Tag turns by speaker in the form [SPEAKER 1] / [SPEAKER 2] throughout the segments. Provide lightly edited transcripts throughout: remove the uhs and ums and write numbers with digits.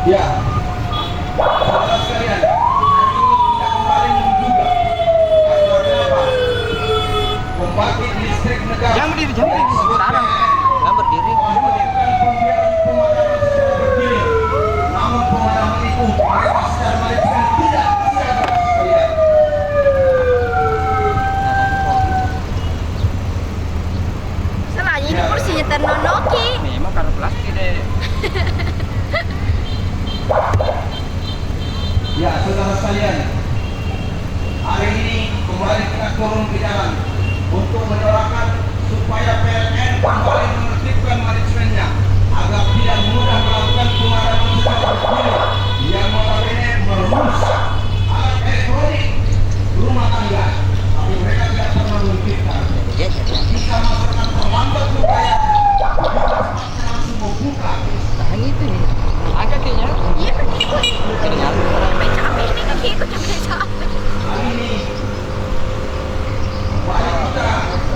[SPEAKER 1] Ya, saudara sekalian, kita kembali menduga karena kenapa? Pembangkit listrik negara.
[SPEAKER 2] Jangan berdiri. Sekarang. Jangan berdiri.
[SPEAKER 1] Pembiaran pemadaman secara bergilir. Namun pemadaman itu mereka secara manajemen tidak siaga sekalian.
[SPEAKER 3] Selain ini kursinya ternonoki.
[SPEAKER 2] Memang karena plastik deh.
[SPEAKER 1] Ya, saudara sekalian, hari ini kembali kita turun ke jalan untuk menyuarakan supaya PLN kembali menertibkan manajemennya agar tidak mudah melakukan pemadaman secara bergilir yang notabene merusak alat elektronik rumah tangga, tapi mereka tidak pernah memikirkan jika masyarakat terlambat berupaya langsung membuka.
[SPEAKER 2] Nah itu nih. Agak kayaknya.
[SPEAKER 3] Iya kakiku nih. Capek ini kakiku capek.
[SPEAKER 1] Hari ini mari kita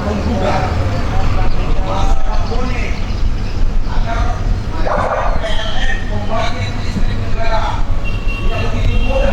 [SPEAKER 1] menggugah masyarakat Bone agar manajemen PLN pembangkit listrik negara tidak begitu mudah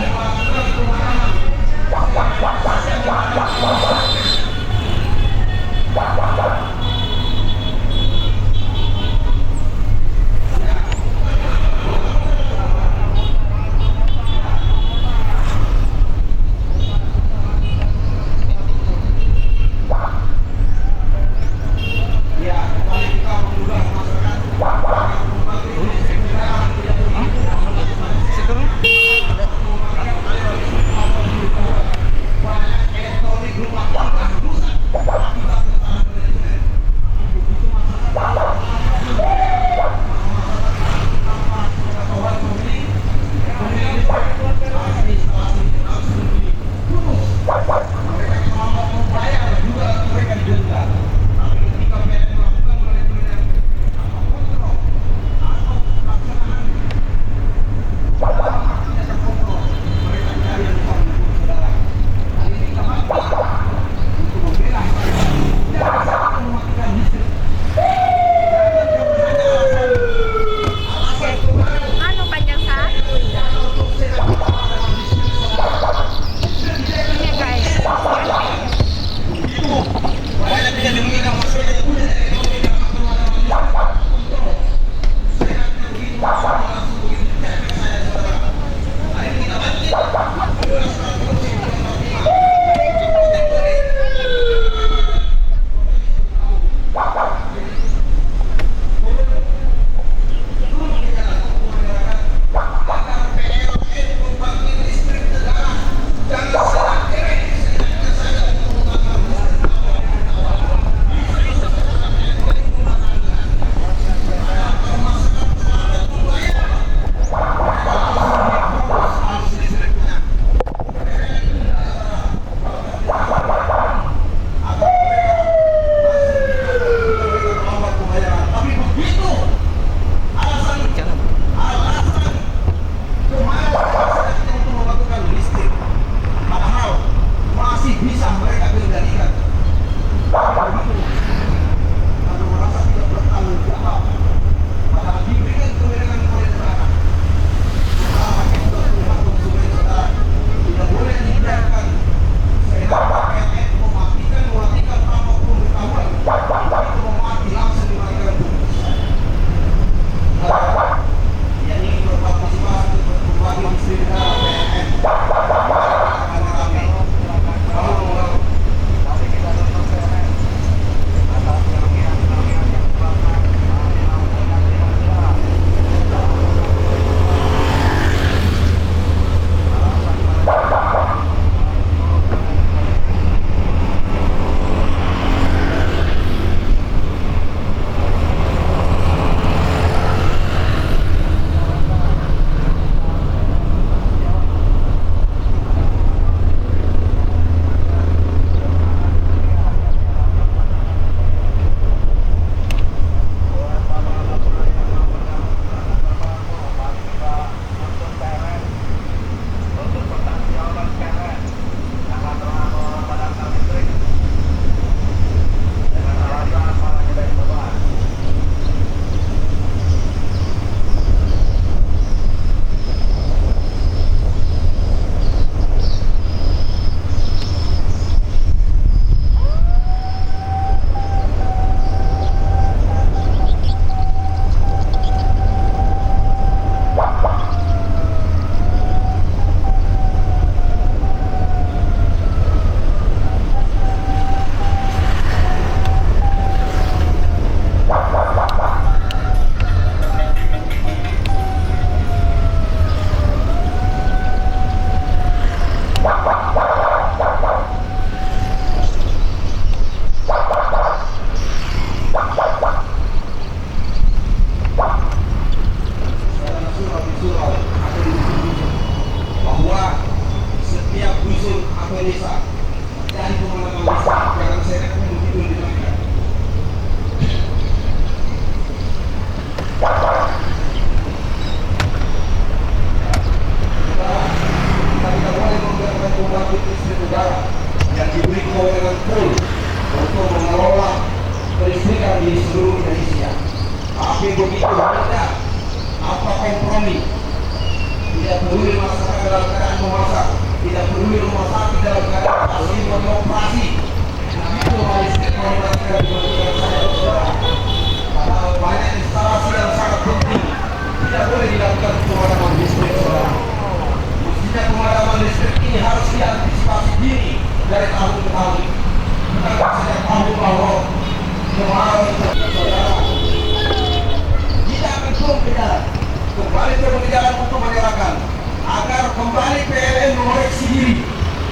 [SPEAKER 1] itu berjalan untuk menyerahkan agar kembali PLN mengoreksi diri.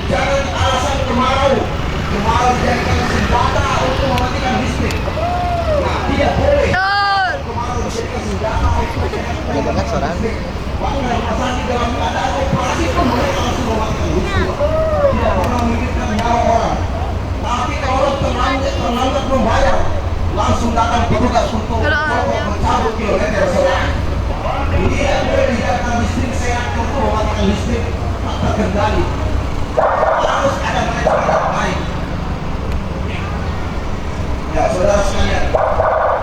[SPEAKER 1] Jangan alasan kemarau dijadikan senjata untuk mematikan listrik. Nah, tidak boleh kemarau dijadikan senjata untuk mematikan listrik. Bahkan rumah sakit dalam keadaan operasi pun mereka langsung mematikan listrik. Tidak pernah memikirkan nyawa orang. Tapi kalau terlambat membayar, langsung datang petugas untuk mencabut kilometer selang. Tidak boleh dijadikan listrik sehat untuk mematikan listrik tak terkendali. Harus ada manajemen yang baik. Ya, saudara sekalian,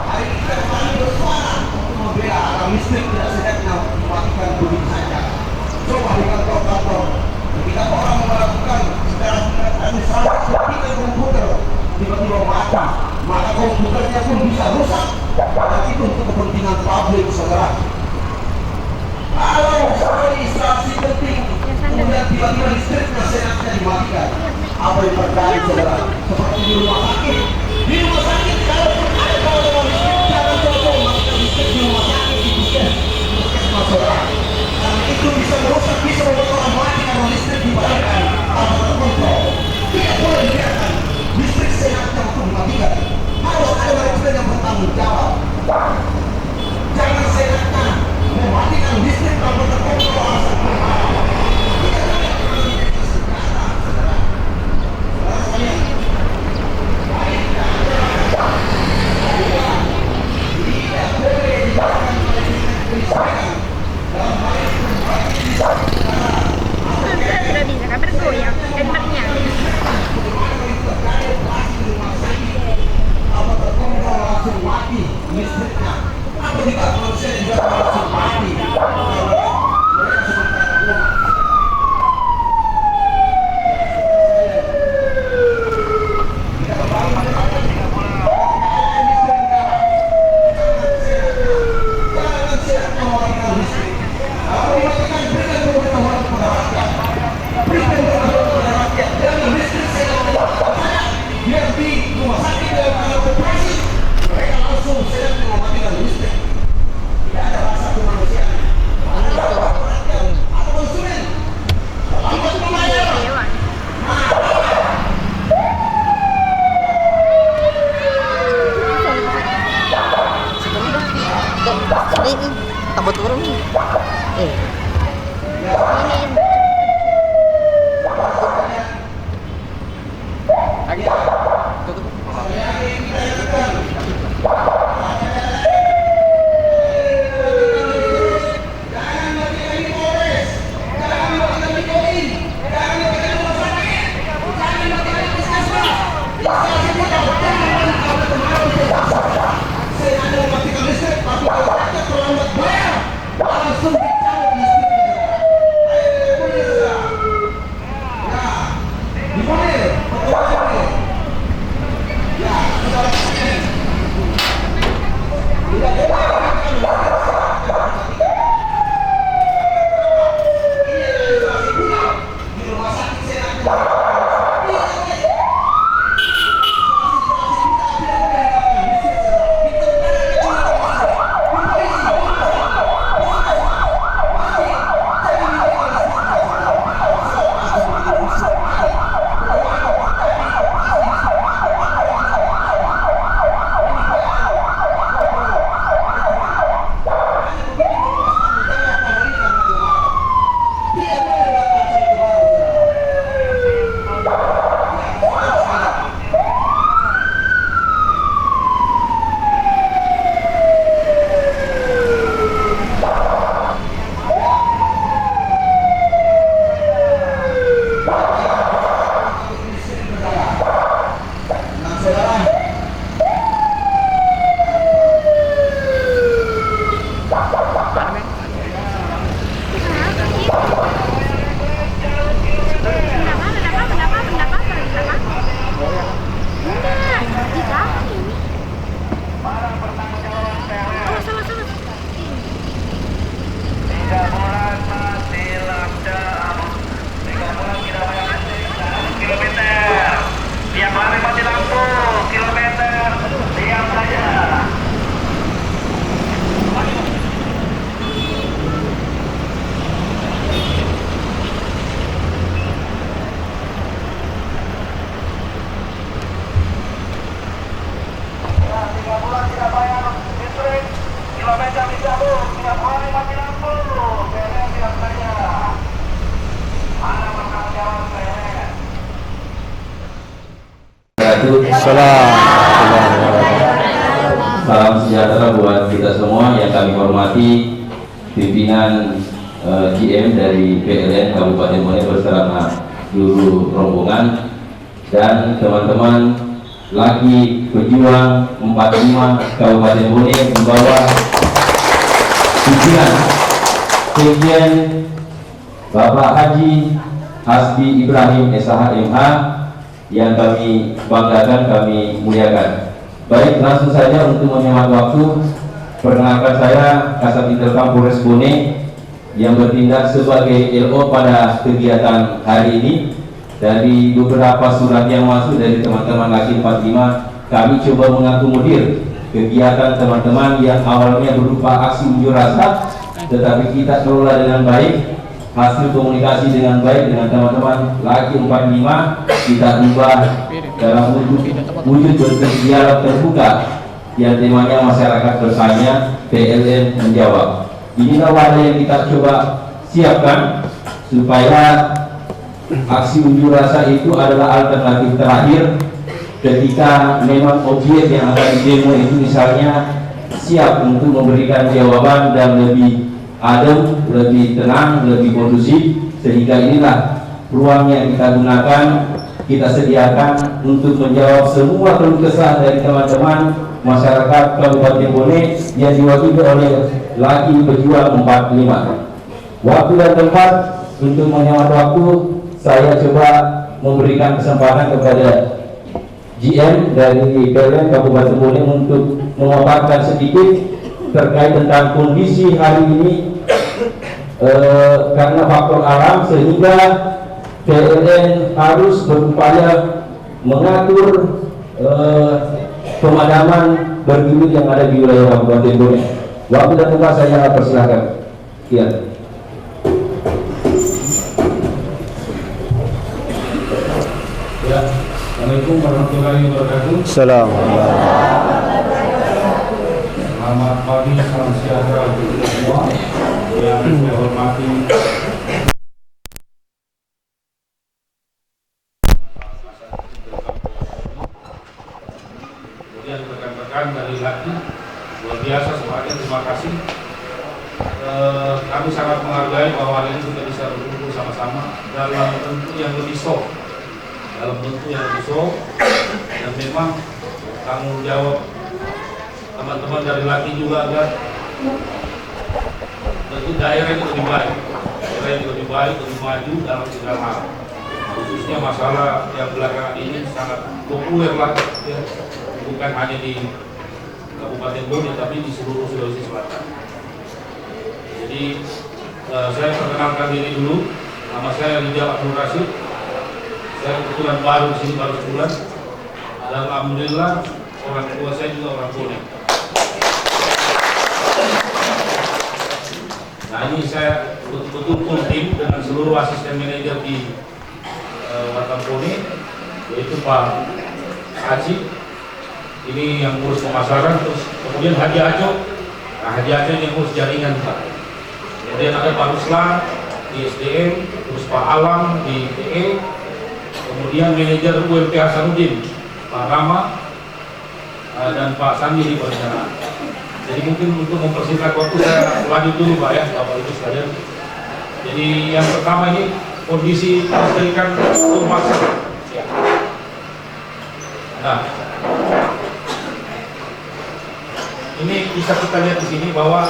[SPEAKER 1] hari ini kita kembali bersuara untuk membela agar listrik tidak sehatnya mematikan begitu saja. Coba di kantor-kantor, ketika orang melakukan secara administrasi seperti komputer tiba-tiba mati, maka komputernya pun bisa rusak. Dan itu untuk kepentingan publik, saudara. Kalau sekali instansi penting, kemudian tiba-tiba listriknya senatnya dimatikan, apa yang terjadi, saudara? Seperti di rumah sakit. Di rumah sakit kalau ada kalau listrik, jangan coba matikan listrik di rumah sakit di puskesmas, saudara. Karena itu bisa merusak, bisa membuat orang mati karena listrik dibayarkan tanpa terkontrol. Tidak boleh dibiarkan listrik senatnya untuk dimatikan. Harus ada manajemen yang bertanggung jawab. Jangan senatnya mematikan listrik tanpa terkontrol alasan kemarau. Tidak boleh menjadi senjata, saudara. Saudara sekalian, tidak boleh dibiarkan manajemen kelistrikan dalam hal ini membagi listrik, saudara.
[SPEAKER 3] Sudah bisa kan bergoyang dan bernyanyi.
[SPEAKER 1] Apa terkontrol langsung mati listriknya? Apa tidak manusia juga langsung mati? Mereka sebentar uang. Kita kembali mendengarkan listrik negara. Jangan sehat mematikan listrik. Kalau mematikan, berikan pengetahuan kepada rakyat. Berikan pengetahuan kepada rakyat. Jangan listrik sehat biar di rumah sakit dalam keadaan operasi mereka langsung sehat mematikan listrik. Tidak ada rasa kemanusiaan. Atau konsumen terlambat membayar.
[SPEAKER 2] Ini tambah turun nih. Lagi. Tutup.
[SPEAKER 1] Langsung dicabut listriknya. bulan tidak bayar listrik, kilometer dicabut, tiap hari mati lampu, PLN tidak bayar. Mana bertanggung jawab PLN?
[SPEAKER 4] Salam sejahtera buat kita semua yang kami hormati pimpinan GM dari PLN Kabupaten Bone beserta seluruh rombongan dan teman-teman lagi pejuang 45 Kabupaten Bone membawa pimpinan Sekjen Bapak Haji Hasbi Ibrahim SH MH yang kami banggakan, kami muliakan. Baik, langsung saja untuk menghemat waktu, perkenalkan saya Kasat Intelkam Polres Bone yang bertindak sebagai LO pada kegiatan hari ini. Dari beberapa surat yang masuk dari teman-teman Laki 45, kami coba mengakomodir kegiatan teman-teman yang awalnya berupa aksi unjuk rasa, tetapi kita kelola dengan baik, hasil komunikasi dengan baik dengan teman-teman Laki 45, kita ubah dalam wujud berdialog terbuka yang temanya masyarakat bertanya, PLN menjawab. Inilah wadah yang kita coba siapkan supaya aksi unjuk rasa itu adalah alternatif terakhir ketika memang objek yang akan didemo itu misalnya siap untuk memberikan jawaban dan lebih adem, lebih tenang, lebih kondusif, sehingga inilah ruang yang kita gunakan, kita sediakan untuk menjawab semua keluh kesah dari teman-teman masyarakat Kabupaten Bone yang diwakili oleh Laki Pejuang 45. Waktu dan tempat untuk menghemat waktu, saya coba memberikan kesempatan kepada GM dari PLN Kabupaten Bone untuk memaparkan sedikit terkait tentang kondisi hari ini karena faktor alam sehingga PLN harus berupaya mengatur pemadaman bergilir yang ada di wilayah Kabupaten Bone. Waktu dan tempat saya persilahkan. Iya.
[SPEAKER 5] Ya, Assalamualaikum warahmatullahi wabarakatuh. Selamat pagi, salam sejahtera untuk kita semua yang saya hormati. Kemudian rekan-rekan dari Laki, luar biasa semuanya, terima kasih. Kami sangat menghargai bahwa hari ini kita bisa berkumpul sama-sama dalam bentuk yang lebih soft, dan memang tanggung jawab teman-teman dari Laki juga agar tentu daerah itu lebih baik, lebih maju dalam segala hal, khususnya masalah yang belakangan ini sangat populer lah, ya, bukan hanya di Kabupaten Bone tapi di seluruh Sulawesi Selatan. Jadi saya perkenalkan diri dulu, nama saya Rijal Abdul Rashid. Saya kebetulan baru di sini baru sebulan, dan alhamdulillah orang tua saya juga orang Bone. Nah ini saya betul-betul full tim dengan seluruh asisten manajer di Batam Bone, yaitu Pak Haji, ini yang ngurus pemasaran, terus kemudian Haji Ajo, nah Haji Ajo yang ngurus jaringan Pak. Kemudian ada Pak Ruslan di SDM, terus Pak Alam di PE, kemudian manajer UMP Hasanuddin, Pak Rama, dan Pak Sandi di perencanaan. Jadi mungkin untuk mempersingkat waktu saya lanjut dulu Pak ya, Bapak Ibu sekalian. Jadi yang pertama ini kondisi kelistrikan rumah sakit. Nah, ini bisa kita lihat di sini bahwa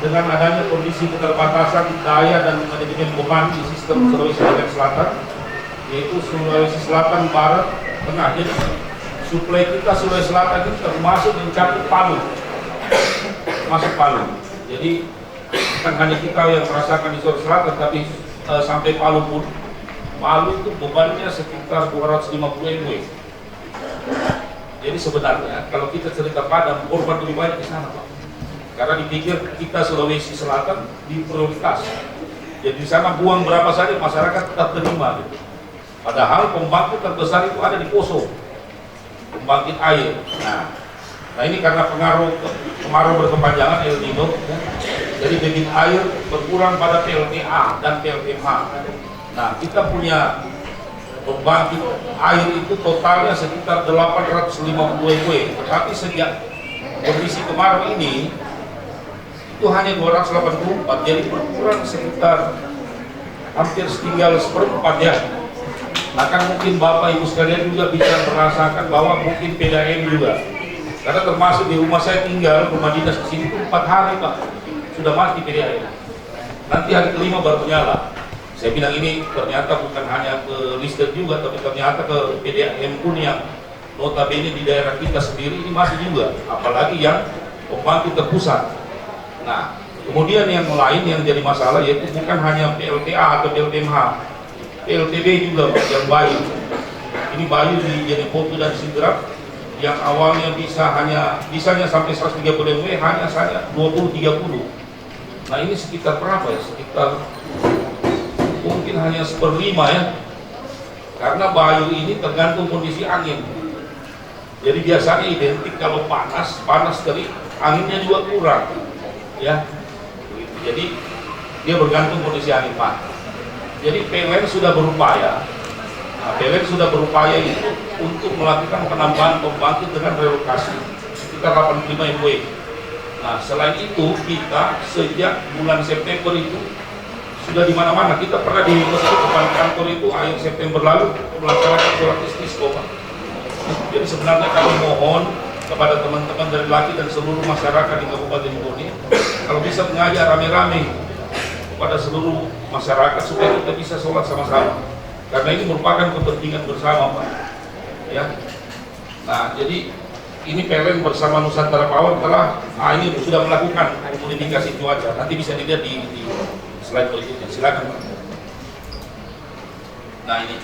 [SPEAKER 5] dengan adanya kondisi keterbatasan daya dan manajemen beban di sistem Sulawesi Selatan, yaitu Sulawesi Selatan, Barat, Tengah. Jadi suplai kita Sulawesi Selatan itu termasuk mencakup Palu, masuk Palu. Jadi bukan hanya kita yang merasakan di Sulawesi Selatan, tapi sampai Palu pun. Palu itu bebannya sekitar 250 MW. Jadi sebenarnya kalau kita cerita Padang, korban lebih banyak di sana Pak. Karena dipikir kita Sulawesi Selatan diprioritas. Jadi di sana buang berapa saja masyarakat tetap terima gitu. Padahal pembangkit terbesar itu ada di Poso, pembangkit air. Nah, Nah ini karena pengaruh kemarau berkepanjangan El Nino, jadi debit air berkurang pada PLTA dan PLTMH. Nah kita punya pembangkit air itu totalnya sekitar 850 MW, tetapi sejak kondisi kemarau ini itu hanya 284, jadi berkurang sekitar hampir tinggal seperempat ya. Nah kan mungkin Bapak Ibu sekalian juga bisa merasakan bahwa mungkin PDAM juga, karena termasuk di rumah saya tinggal, rumah dinas di sini 4 hari Pak sudah mati PDAM. Nanti hari kelima baru nyala. Saya bilang ini ternyata bukan hanya ke listrik juga, tapi ternyata ke PDAM pun yang notabene di daerah kita sendiri ini masih juga, apalagi yang pembangkit terpusat. Nah kemudian yang lain yang jadi masalah yaitu bukan hanya PLTA atau PLTMH, PLTB juga yang Bayu. Ini Bayu di Jeneponto dan Sidrap yang awalnya bisanya sampai 130 MW hanya saja 20-30. Nah ini sekitar berapa ya? Sekitar mungkin hanya 1/5 ya. Karena Bayu ini tergantung kondisi angin. Jadi biasanya identik kalau panas terik, anginnya juga kurang. Ya. Jadi dia bergantung kondisi angin Pak. Jadi PLN sudah berupaya. Nah, PLN sudah berupaya itu untuk melakukan penambahan pembangkit dengan relokasi sekitar 85 MW. Nah, selain itu kita sejak bulan September itu sudah di mana-mana. Kita pernah di masjid depan kantor itu akhir September lalu melaksanakan sholat istisqa. Jadi sebenarnya kami mohon kepada teman-teman dari Laki dan seluruh masyarakat di Kabupaten Bone, kalau bisa mengajak rame-rame pada seluruh masyarakat supaya kita bisa sholat sama-sama, karena ini merupakan kepentingan bersama Pak ya. Nah jadi ini PLN bersama Nusantara Power telah ini sudah melakukan modifikasi cuaca, nanti bisa dilihat di slide berikutnya, silakan Pak. Nah ini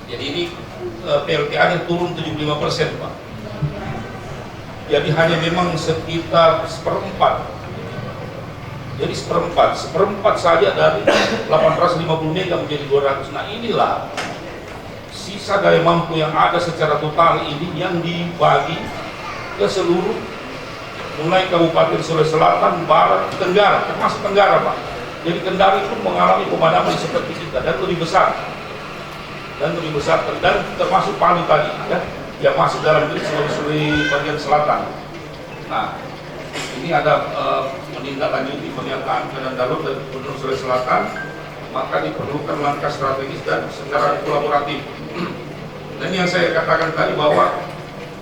[SPEAKER 5] jadi ini PLTA nya turun 75% Pak, jadi hanya memang sekitar seperempat. Jadi seperempat saja dari 850 mega menjadi 200. Nah inilah sisa daya mampu yang ada secara total ini yang dibagi ke seluruh, mulai Kabupaten Sulawesi Selatan, Barat, Tenggara, termasuk Tenggara Pak. Jadi Kendari pun mengalami pemadaman seperti kita dan lebih besar, dan termasuk Palu tadi ya, yang masuk dalam Sulawesi bagian selatan. Nah ini ada menindaklanjuti pernyataan keadaan darurat dari Gubernur Sulawesi Selatan, maka diperlukan langkah strategis dan secara kolaboratif. Dan yang saya katakan tadi bahwa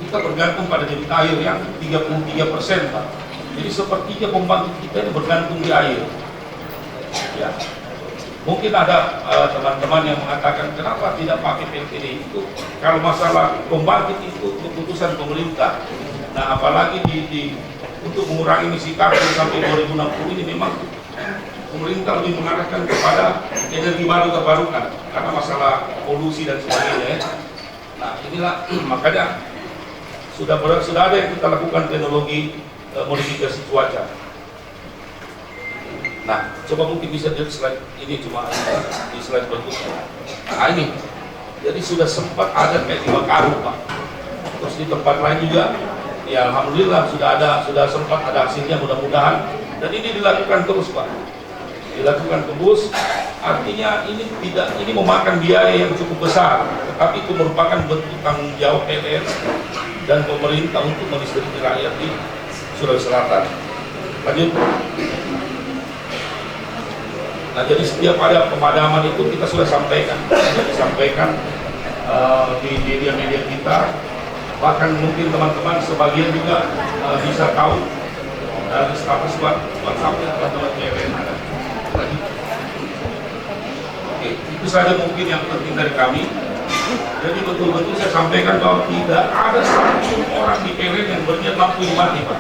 [SPEAKER 5] kita bergantung pada debit air yang 33% Pak. Jadi sepertiga pembangkit kita ini bergantung di air. Ya. Mungkin ada teman-teman yang mengatakan kenapa tidak pakai PLTD itu, kalau masalah pembangkit itu keputusan pemerintah. Nah apalagi untuk mengurangi emisi karbon sampai 2060 ini memang pemerintah lebih mengarahkan kepada energi baru terbarukan karena masalah polusi dan sebagainya. Nah inilah makanya sudah ada yang kita lakukan teknologi modifikasi cuaca. Nah coba mungkin bisa di slide ini, cuma di slide berikutnya. Nah ini jadi sudah sempat ada kayak di Makaru Pak, terus di tempat lain juga. Ya alhamdulillah sudah sempat ada hasilnya, mudah-mudahan, dan ini dilakukan terus Pak, dilakukan terus. Artinya ini memakan biaya yang cukup besar, tetapi itu merupakan bentuk tanggung jawab PLN dan pemerintah untuk melistriki rakyat di Sulawesi Selatan. Lanjut. Nah jadi setiap ada pemadaman itu kita sudah sampaikan, di media-media kita. Bahkan mungkin teman-teman sebagian juga bisa tahu dari status WhatsApp teman-teman PLN ada. Oke, itu saja mungkin yang penting dari kami. Jadi betul-betul saya sampaikan bahwa tidak ada satu orang di PLN yang berniat lampu itu mati Pak.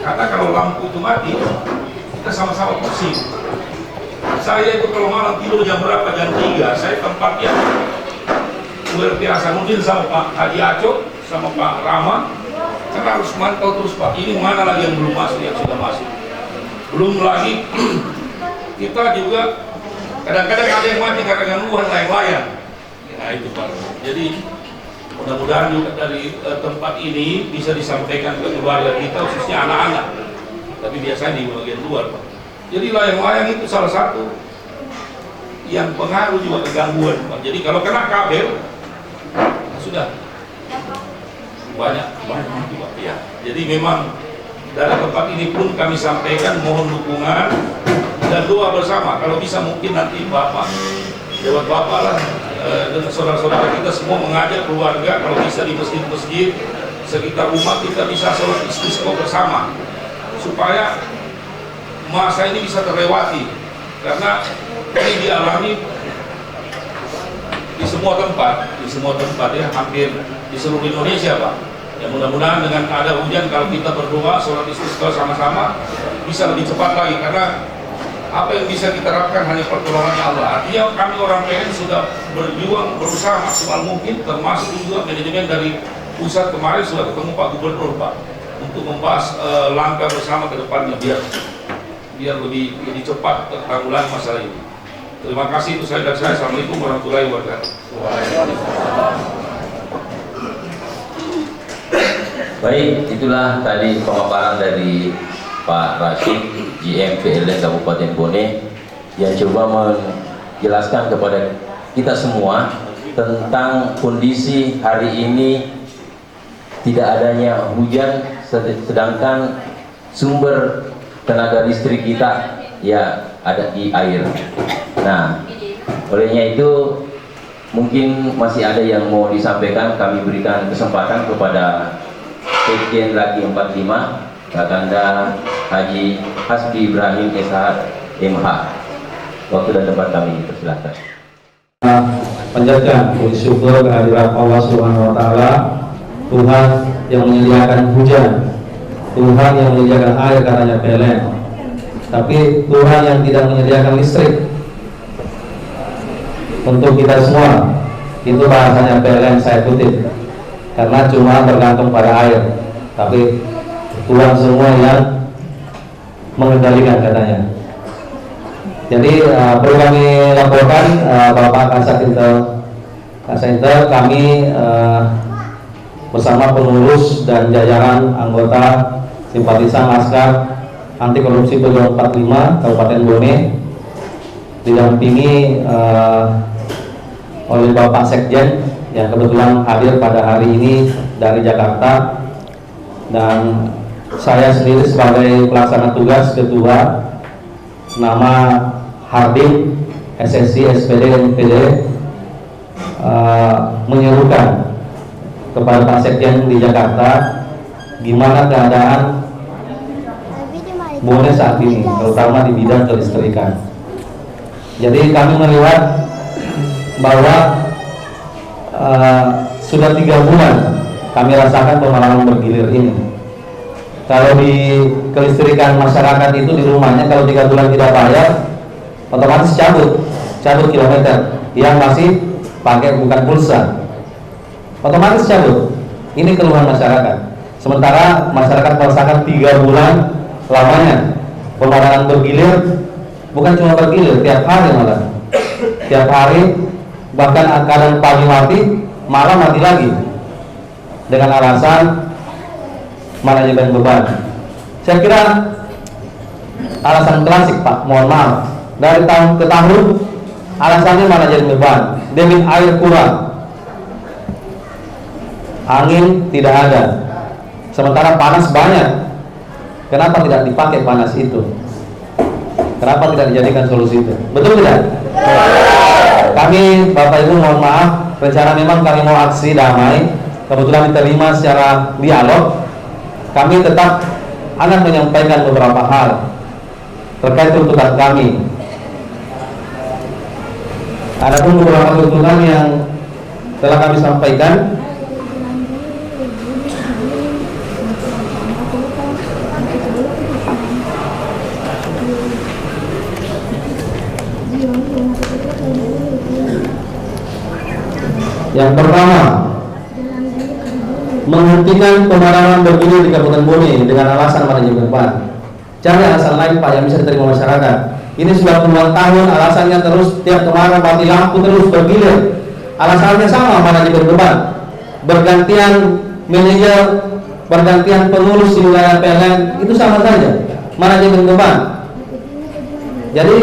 [SPEAKER 5] Karena kalau lampu itu mati, kita sama-sama pusing. Saya itu kalau malam tidur jam berapa? Jam 3. Saya tempatnya ULP Hasanuddin sama Pak Haji Aco sama Pak Rama, karena harus mantau terus Pak, ini mana lagi yang belum masuk, yang sudah masuk. Belum lagi kita juga kadang-kadang ada yang mati karena gangguan layang-layang. Nah itu Pak. Jadi Mudah-mudahan juga dari tempat ini bisa disampaikan ke keluarga kita, khususnya anak-anak. Tapi biasanya di bagian luar, Pak. Jadi layang-layang itu salah satu yang pengaruh juga kegangguan, Pak. Jadi kalau kena kabel, sudah banyak Pak. Ya. Jadi memang dari tempat ini pun kami sampaikan mohon dukungan dan doa bersama. Kalau bisa mungkin nanti Bapak, lewat Bapak lah, dengan saudara-saudara kita semua mengajak keluarga, kalau bisa di masjid-masjid sekitar rumah kita bisa sholat istisqa bersama, supaya masa ini bisa terlewati, karena ini dialami di semua tempat ya, hampir di seluruh Indonesia, Pak. Ya mudah-mudahan dengan ada hujan, kalau kita berdoa sholat istisqa sama-sama bisa lebih cepat lagi, karena apa yang bisa kita harapkan hanya pertolongannya Allah. Artinya kami orang PN sudah berjuang, berusaha maksimal mungkin, termasuk juga manajemen dari pusat. Kemarin sudah ketemu Pak Gubernur, Pak, untuk membahas langkah bersama ke depannya biar lebih cepat tertanggulangi masalah ini. Terima kasih, itu saya dari saya. Assalamualaikum warahmatullahi wabarakatuh.
[SPEAKER 4] Baik, itulah tadi pemaparan dari Pak Rashid, GM PLN Kabupaten Bone, yang coba menjelaskan kepada kita semua tentang kondisi hari ini tidak adanya hujan, sedangkan sumber tenaga listrik kita ya ada di air. Nah, olehnya itu mungkin masih ada yang mau disampaikan. Kami berikan kesempatan kepada Sekjen Laki 45 Kakanda Haji Hasbi Ibrahim SH MH. Waktu dan tempat kami persilakan.
[SPEAKER 6] Panjatkan puji syukur kehadirat Allah Subhanahu wa taala, Tuhan yang menyediakan hujan, Tuhan yang menyediakan air katanya PLN. Tapi Tuhan yang tidak menyediakan listrik untuk kita semua. Itu bahasanya PLN, saya kutip. Karena cuma bergantung pada air, tapi Tuhan semua yang mengendalikan katanya. Jadi perlu kami laporkan, Bapak Kasat-Intel, kami bersama pengurus dan jajaran anggota simpatisan Laskar Anti Korupsi Pejuang 45 Kabupaten Bone didampingi oleh Bapak Sekjen yang kebetulan hadir pada hari ini dari Jakarta, dan saya sendiri sebagai pelaksana tugas ketua nama Hardim SSC SPD NPD menyerukan kepada Pak Sekjen di Jakarta gimana keadaan Bone saat ini, terutama di bidang kelistrikan. Jadi kami melihat bahwa sudah 3 bulan kami rasakan pemadaman bergilir ini. Kalau di kelistrikan masyarakat itu di rumahnya, kalau 3 bulan tidak bayar, otomatis cabut kilometer. Yang masih pakai bukan pulsa, otomatis cabut. Ini keluhan masyarakat. Sementara masyarakat merasakan 3 bulan lamanya pemadaman bergilir, bukan cuma bergilir, tiap hari malah. Tiap hari, bahkan kadang pagi mati, malam mati lagi, dengan alasan manajemen beban. Saya kira alasan klasik, Pak, mohon maaf, dari tahun ke tahun alasannya manajemen beban. Debit air kurang, angin tidak ada, sementara panas banyak. Kenapa tidak dipakai panas itu? Kenapa tidak dijadikan solusi itu? Betul tidak? Kami, Bapak Ibu, mohon maaf, rencana memang kami mau aksi damai, kebetulan diterima secara dialog. Kami tetap akan menyampaikan beberapa hal terkait tuntutan kami. Adapun beberapa tuntutan yang telah kami sampaikan, yang pertama, menghentikan pemadaman bergilir di Kabupaten Bone dengan alasan manajemen beban. Cari alasan lain, Pak, yang bisa diterima masyarakat. Ini sudah puluhan tahun alasannya terus, tiap kemarin mati lampu terus bergilir. Alasannya sama, manajemen beban. bergantian manajer, bergantian pengurus di wilayah PLN, itu sama saja manajemen beban. Jadi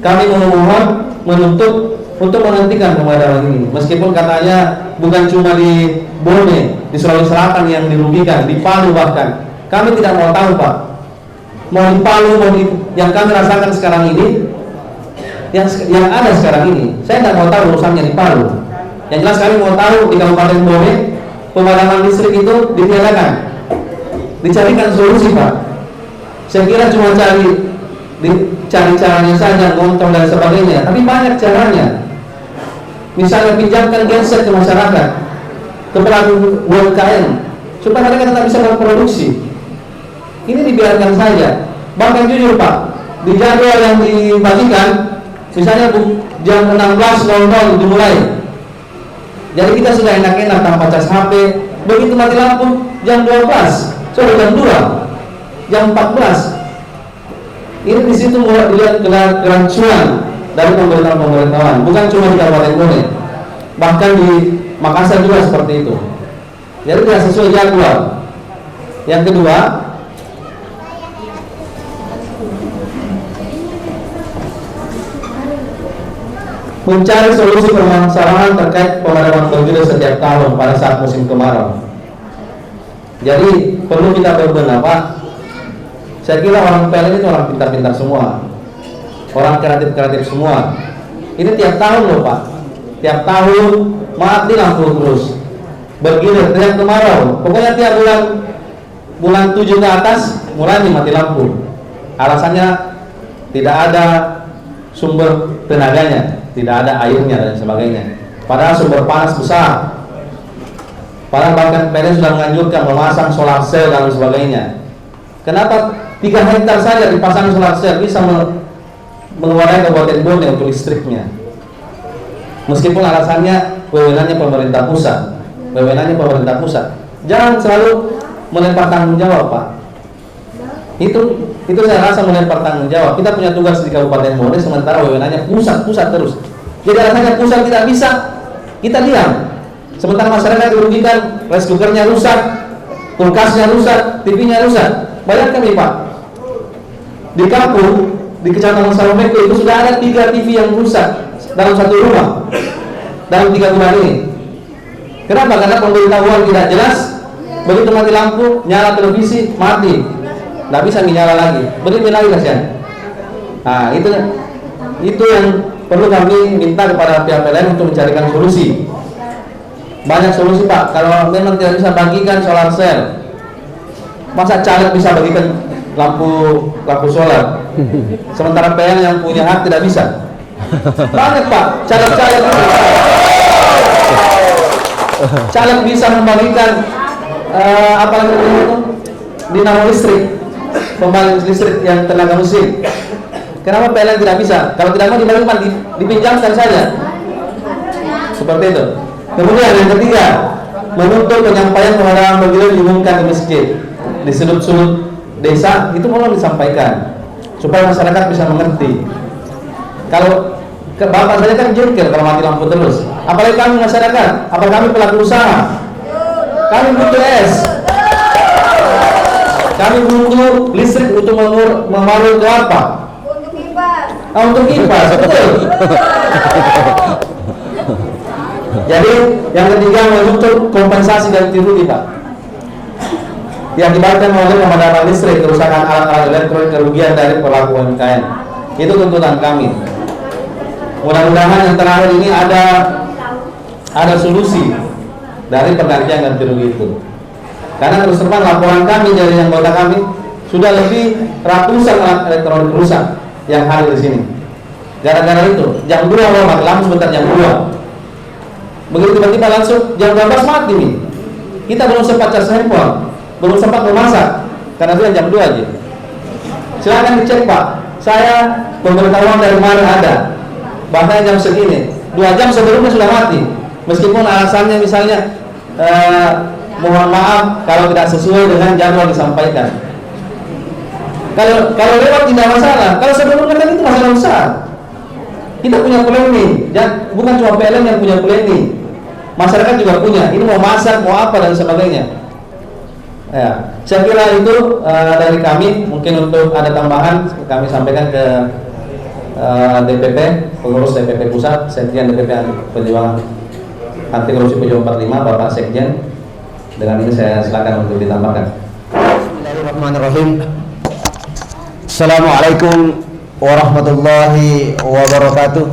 [SPEAKER 6] kami memohon menuntut untuk menghentikan pemadaman ini, meskipun katanya bukan cuma di Bone, di Sulawesi Selatan yang dirugikan, di Palu bahkan. Kami tidak mau tahu Pak, mau di Palu, mau di, yang kami rasakan sekarang ini, yang ada sekarang ini, saya tidak mau tahu urusannya di Palu. Yang jelas kami mau tahu di Kabupaten Bone pemadaman listrik itu ditiadakan, dicarikan solusi Pak. Saya kira cuma cari caranya saja, ngontong dan sebagainya, tapi banyak caranya. Misalnya pinjamkan genset ke masyarakat, ke pelaku UMKM, supaya mereka tetap bisa berproduksi. Ini dibiarkan saja. Bahkan jujur Pak, di jadwal yang dibagikan, misalnya jam 16.00 dimulai. Jadi kita sudah enak-enak tanpa cas HP. Begitu mati lampu jam 12, sudah jam 2, jam 14. Ini di situ mulai dilihat kerancuan dari pemerintahan, bukan cuma di Kabupaten Bone, bahkan di Makassar juga seperti itu. Jadi tidak sesuai jadwal. Yang kedua, mencari solusi permasalahan terkait pemadaman banjir setiap tahun pada saat musim kemarau. Jadi perlu kita berbenah Pak. Saya kira orang PLN itu orang pintar-pintar semua, orang kreatif-kreatif semua. Ini tiap tahun loh Pak, tiap tahun mati lampu terus, bergilir tiap kemarau. Pokoknya tiap bulan 7 ke atas mulai mati lampu. Alasannya tidak ada sumber tenaganya, tidak ada airnya dan sebagainya. Padahal sumber panas besar. Padahal bahkan PLN sudah menganjurkan memasang solar cell dan sebagainya. Kenapa 3 hektar saja dipasang solar cell bisa menguasai Kabupaten Bone untuk listriknya? Meskipun alasannya wewenangnya pemerintah pusat, Jangan selalu melempar tanggung jawab Pak. Itu saya rasa melempar tanggung jawab. Kita punya tugas di Kabupaten Bone, sementara wewenangnya pusat terus. Jadi alasannya pusat tidak bisa, kita diam. Sementara masyarakat dirugikan, rice cookernya rusak, kulkasnya rusak, TV-nya rusak. Bayangkan nih Pak, di kampung, di Kecamatan Salomeko itu sudah ada 3 TV yang rusak dalam satu rumah dalam 3 bulan ini. Kenapa? Karena pemberitahuan tidak jelas. Begitu mati lampu, nyala televisi, mati, tidak bisa menyala lagi. Begitu lagi kasihan. Nah itu yang perlu kami minta kepada pihak PLN untuk mencarikan solusi. Banyak solusi Pak. Kalau memang tidak bisa bagikan solar cell, masa caleg bisa bagikan lampu solar, sementara PLN yang punya hak tidak bisa? Banyak Pak, caleg bisa membagikan apa namanya itu, dinamo listrik, pembangkit listrik yang tenaga mesin. Kenapa PLN tidak bisa? Kalau tidak mau dibagikan, dipinjamkan saja. Seperti itu. Kemudian yang ketiga, menuntut penyampaian pemadaman banjir diumumkan di masjid, di sudut-sudut desa, itu perlu disampaikan supaya masyarakat bisa mengerti. Kalau bapak saya kan jengkel kalau mati lampu terus, apalagi kami masyarakat, apalagi kami pelaku usaha, kami butuh es, kami butuh listrik untuk memarut kelapa, untuk kipas, betul. Jadi yang ketiga, menuntut kompensasi ganti rugi Pak yang dibayarkan oleh pemadaman listrik, kerusakan alat-alat elektronik, kerugian dari pelaku UMKM. Itu tuntutan kami. Mudah-mudahan yang terakhir ini ada solusi dari pergantian ganti rugi itu. Karena terus terang laporan kami dari anggota kami sudah lebih ratusan alat elektronik rusak yang hadir di sini. Gara-gara itu jam 2 mati lampu sebentar, jam 2. Begitu tiba-tiba langsung jam 12 mati nih. Kita belum sempat cas handphone, belum sempat memasak, karena sudah jam 2 aja. Silakan dicek Pak, saya pemberitahuan dari kemarin ada, bahkan jam segini, 2 jam sebelumnya sudah mati. Meskipun alasannya misalnya mohon maaf kalau tidak sesuai dengan jadwal disampaikan. Kalau lewat tidak masalah, kalau sebelumnya kan itu masalah besar. Kita punya planning, bukan cuma PLN yang punya planning. masyarakat juga punya. Ini mau masak, mau apa dan sebagainya. Ya, saya kira itu dari kami. Mungkin untuk ada tambahan kami sampaikan ke DPP, pengurus DPP Pusat, Sekjen DPP Perjuangan Anti Korupsi Perjuangan 45, Bapak Sekjen. Dengan ini saya silakan untuk ditambahkan.
[SPEAKER 7] Bismillahirrahmanirrahim. Assalamualaikum warahmatullahi wabarakatuh.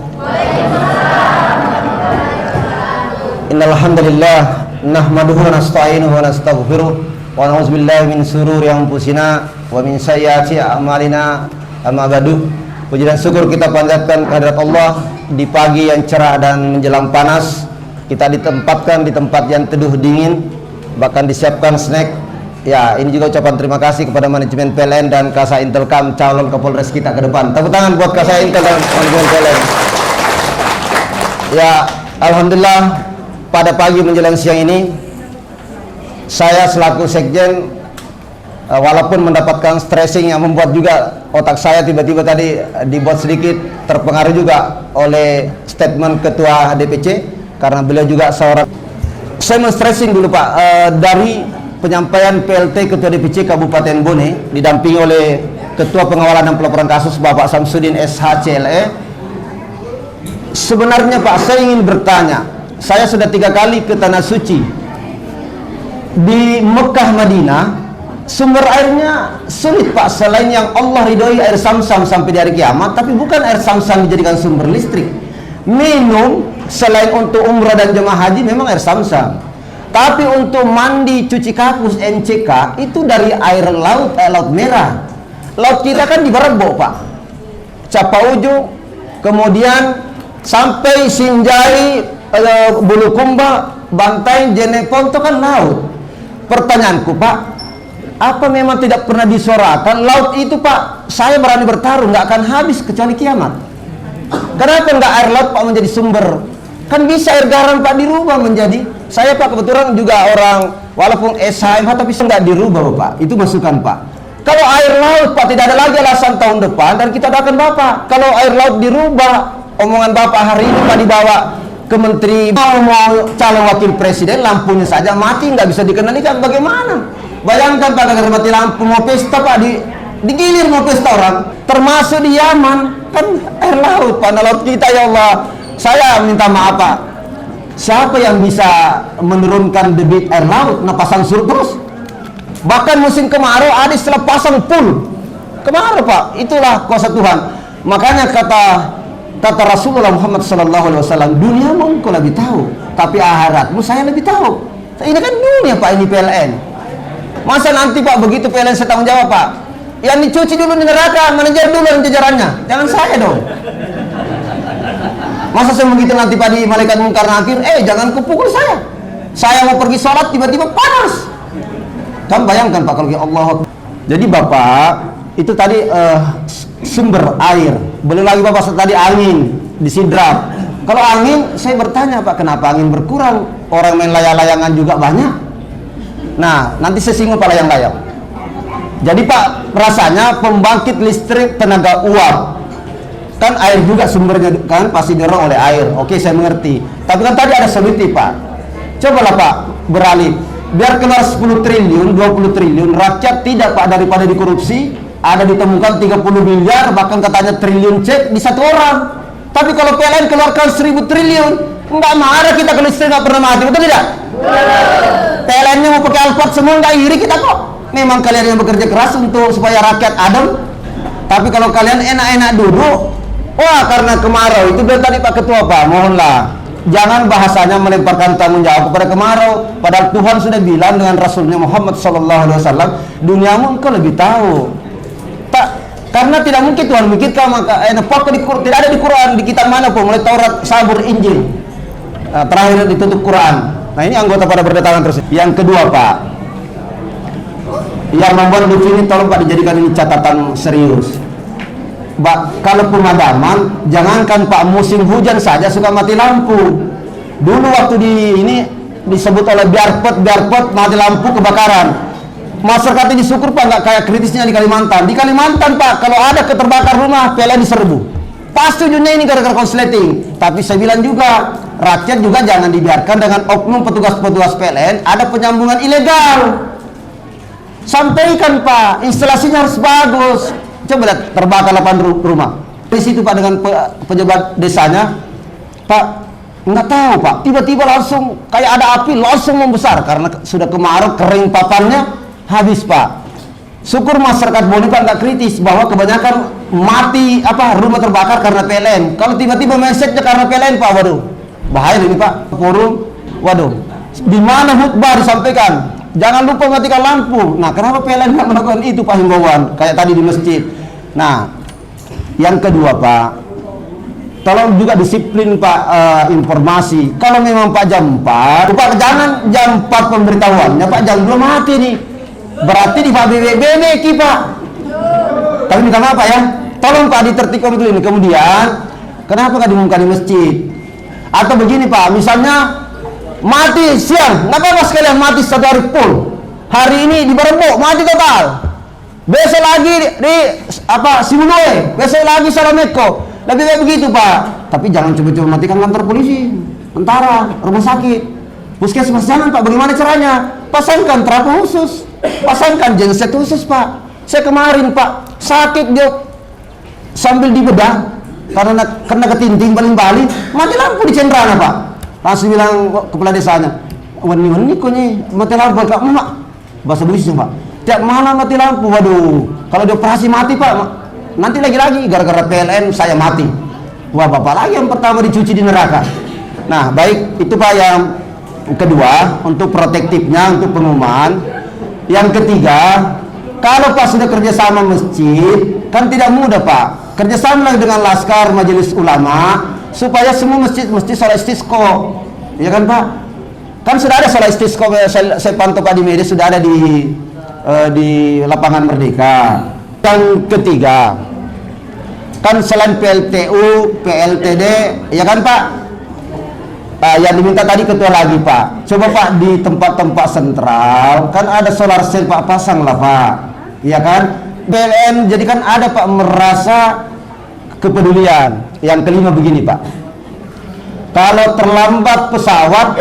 [SPEAKER 7] Innal hamdalillah nahmaduhu wa nasta'inuhu wa nastaghfiruh wa na'udzubillahi min shururi anfusina wa min sayyiati a'malina. Amma ba'du. Puji dan syukur kita panjatkan kehadirat Allah di pagi yang cerah dan menjelang panas. Kita ditempatkan di tempat yang teduh dingin, bahkan disiapkan snack. Ya, ini juga ucapan terima kasih kepada manajemen PLN dan Kasa Intelkam, calon Kapolres kita ke depan. Tepuk tangan buat Kasa Intel dan manajemen PLN. Ya, alhamdulillah pada pagi menjelang siang ini saya selaku Sekjen walaupun mendapatkan stressing yang membuat juga otak saya tiba-tiba tadi dibuat sedikit terpengaruh juga oleh statement Ketua DPC, karena beliau juga seorang. Saya men-stressing dulu Pak, dari penyampaian PLT Ketua DPC Kabupaten Bone didampingi oleh Ketua Pengawalan dan Pelaporan Kasus Bapak Samsudin SHCLE. Sebenarnya Pak, saya ingin bertanya, saya sudah 3 kali ke Tanah Suci di Mekah Madinah. Sumber airnya sulit Pak, selain yang Allah ridhoi air Samsam sampai di hari kiamat, tapi bukan air Samsam dijadikan sumber listrik. Minum selain untuk umrah dan jemaah haji memang air Samsam, tapi untuk mandi, cuci kakus, NCK itu dari air laut, laut merah. Laut kita kan di Barebo Pak, Capa Ujung, kemudian sampai Sinjai, Bulukumba, Bantai, Jenepon itu kan laut. Pertanyaanku Pak, apa memang tidak pernah disuarakan laut itu Pak? Saya berani bertaruh nggak akan habis kecuali kiamat. Kenapa nggak air laut Pak menjadi sumber? Kan bisa air garam Pak dirubah menjadi. Saya Pak kebetulan juga orang walaupun SHMH tapi nggak dirubah Pak. Itu masukan Pak. Kalau air laut Pak tidak ada lagi alasan tahun depan dan kita doakan Bapak. Kalau air laut dirubah, omongan Bapak hari ini Pak dibawa ke menteri mau calon wakil presiden, lampunya saja mati nggak bisa dikendalikan, bagaimana? Bayangkan Pak, agar mati lampu mau pesta Pak, digilir mau pesta orang, termasuk di Yaman kan air laut Pak, laut kita ya Allah. Saya minta maaf Pak, siapa yang bisa menurunkan debit air laut? Nah pasang surut terus, bahkan musim kemarau ada istilah pasang pool kemarau Pak, itulah kuasa Tuhan. Makanya kata Rasulullah Muhammad SAW, duniamu engkau lebih tahu, tapi akhiratmu saya lebih tahu. Ini kan dunia Pak, ini PLN. Masa nanti Pak begitu PLN saya tanggung jawab Pak, yang dicuci dulu di neraka, manajer dulu yang jajarannya, jangan saya dong. Masa saya begitu nanti Pak di malaikat mungkar nakir, jangan kupukul saya mau pergi sholat tiba-tiba panas. Kan bayangkan Pak kalau Allah. Jadi Bapak itu tadi sumber air, belum lagi Bapak tadi angin disidrap. Kalau angin saya bertanya Pak, kenapa angin berkurang? Orang main layang-layangan juga banyak. Nah, nanti saya singgung Pak layang-layang. Jadi Pak, rasanya pembangkit listrik tenaga uap, kan air juga sumbernya kan pasti dorong oleh air. Oke, saya mengerti. Tapi kan tadi ada solusi Pak. Cobalah Pak beralih, biar keluar 10 triliun, 20 triliun, rakyat tidak Pak daripada dikorupsi. Ada ditemukan 30 miliar, bahkan katanya triliun cek di satu orang. Tapi kalau PLN keluarkan 1000 triliun, nggak marah kita ke listrik nggak pernah mati, betul tidak? PLN-nya mau pakai Alphard semua nggak iri kita kok. Memang kalian yang bekerja keras untuk supaya rakyat adem. Tapi kalau kalian enak-enak duduk, wah karena kemarau itu biar tadi Pak Ketua Pak, mohonlah jangan bahasanya melemparkan tanggung jawab kepada kemarau. Padahal Tuhan sudah bilang dengan Rasulnya Muhammad SAW, duniamu engkau lebih tahu. Karena tidak mungkin Tuhan mikirkan maka tidak ada di Quran, di kitab mana pun, mulai Taurat, Zabur, Injil, terakhir ditutup Quran. Nah ini anggota pada berdatangan terus. Yang kedua Pak, yang membuat lucu ini tolong Pak dijadikan ini catatan serius. Kalau pemadaman, jangankan Pak musim hujan saja suka mati lampu. Dulu waktu ini disebut oleh biarpot mati lampu kebakaran. Masyarakat ini syukur Pak nggak kayak kritisnya di Kalimantan. Di Kalimantan Pak kalau ada keterbakar rumah PLN diserbu. Pasti ujungnya ini gara-gara konsleting. Tapi saya bilang juga rakyat juga jangan dibiarkan dengan oknum petugas-petugas PLN ada penyambungan ilegal. Sampaikan Pak, instalasinya harus bagus. Coba lihat, terbakar 8 rumah. Di situ Pak dengan pejabat desanya, Pak, nggak tahu Pak, tiba-tiba langsung kayak ada api langsung membesar karena sudah kemarau, kering papannya, habis Pak. Syukur masyarakat Boni Pak nggak kritis bahwa kebanyakan mati rumah terbakar karena PLN. Kalau tiba-tiba message-nya karena PLN Pak, waduh, bahaya ini Pak. Forum, waduh, di mana khutbah disampaikan? Jangan lupa matikan lampu. Nah, kenapa PLN nggak melakukan itu Pak himbauan kayak tadi di masjid? Nah, yang kedua Pak, tolong juga disiplin Pak informasi. Kalau memang Pak jam 4, Pak jangan jam 4 pemberitahuannya Pak, jam 2 mati nih. Berarti di BBB Pak. Tapi minta maaf Pak ya, tolong Pak ditertibkan dulu ini. Kemudian, kenapa nggak diumumkan di masjid? Atau begini Pak, misalnya mati siang, nggak apa-apa sekalian mati 1 hari full. Hari ini di Barembok mati total. Besok lagi di Simulue, besok lagi Salameko. Lebih baik begitu Pak. Tapi jangan coba-coba matikan kantor polisi, tentara, rumah sakit, puskesmas. Jangan Pak. Bagaimana caranya? Pasangkan terapung khusus, pasangkan genset khusus Pak. Saya kemarin Pak sakit dia sambil dibedah karena ketinting bali mati lampu di Cendrana Pak. Langsung bilang kepala desanya, wani kok nih mati lampu Kak Mak. Bahasa Indonesia Pak. Tiap malam mati lampu, waduh. Kalau dioperasi mati Pak, nanti lagi gara-gara PLN saya mati. Wah, Bapak lagi yang pertama dicuci di neraka. Nah, baik, itu Pak yang kedua untuk protektifnya, untuk pengumuman. Yang ketiga, kalau Pak sudah kerjasama masjid, kan tidak mudah Pak. Kerjasama dengan Laskar Majelis Ulama supaya semua masjid sholat istisqa, ya kan Pak? Kan sudah ada sholat istisqa, saya pantau Pak di media sudah ada di lapangan Merdeka. Yang ketiga, kan selain PLTU, PLTD, ya kan Pak? Yang diminta tadi ketua lagi Pak. Coba Pak di tempat-tempat sentral, kan ada solar cell Pak, pasang lah Pak, ya kan? PLN jadi kan ada Pak merasa kepedulian. Yang kelima begini Pak, kalau terlambat pesawat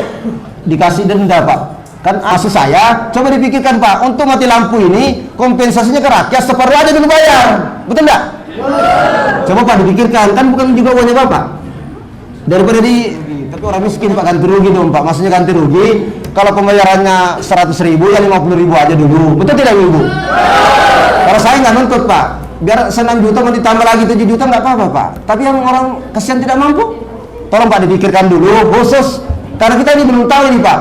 [SPEAKER 7] dikasih denda Pak. Kan maksud saya, coba dipikirkan Pak, untuk mati lampu ini kompensasinya ke rakyat separuh aja dulu bayar, betul nggak? Coba Pak dipikirkan, kan bukan juga uangnya Bapak. Daripada tapi orang miskin Pak ganti rugi dong Pak, maksudnya ganti rugi. Kalau pembayarannya 100.000 ya 50.000 aja dulu, betul tidak Ibu? Kalau saya nggak nuntut Pak, biar 6 juta mau ditambah lagi 7 juta nggak apa-apa Pak. Tapi yang orang kasihan tidak mampu, tolong Pak dipikirkan dulu khusus, karena kita ini belum tahu ini Pak.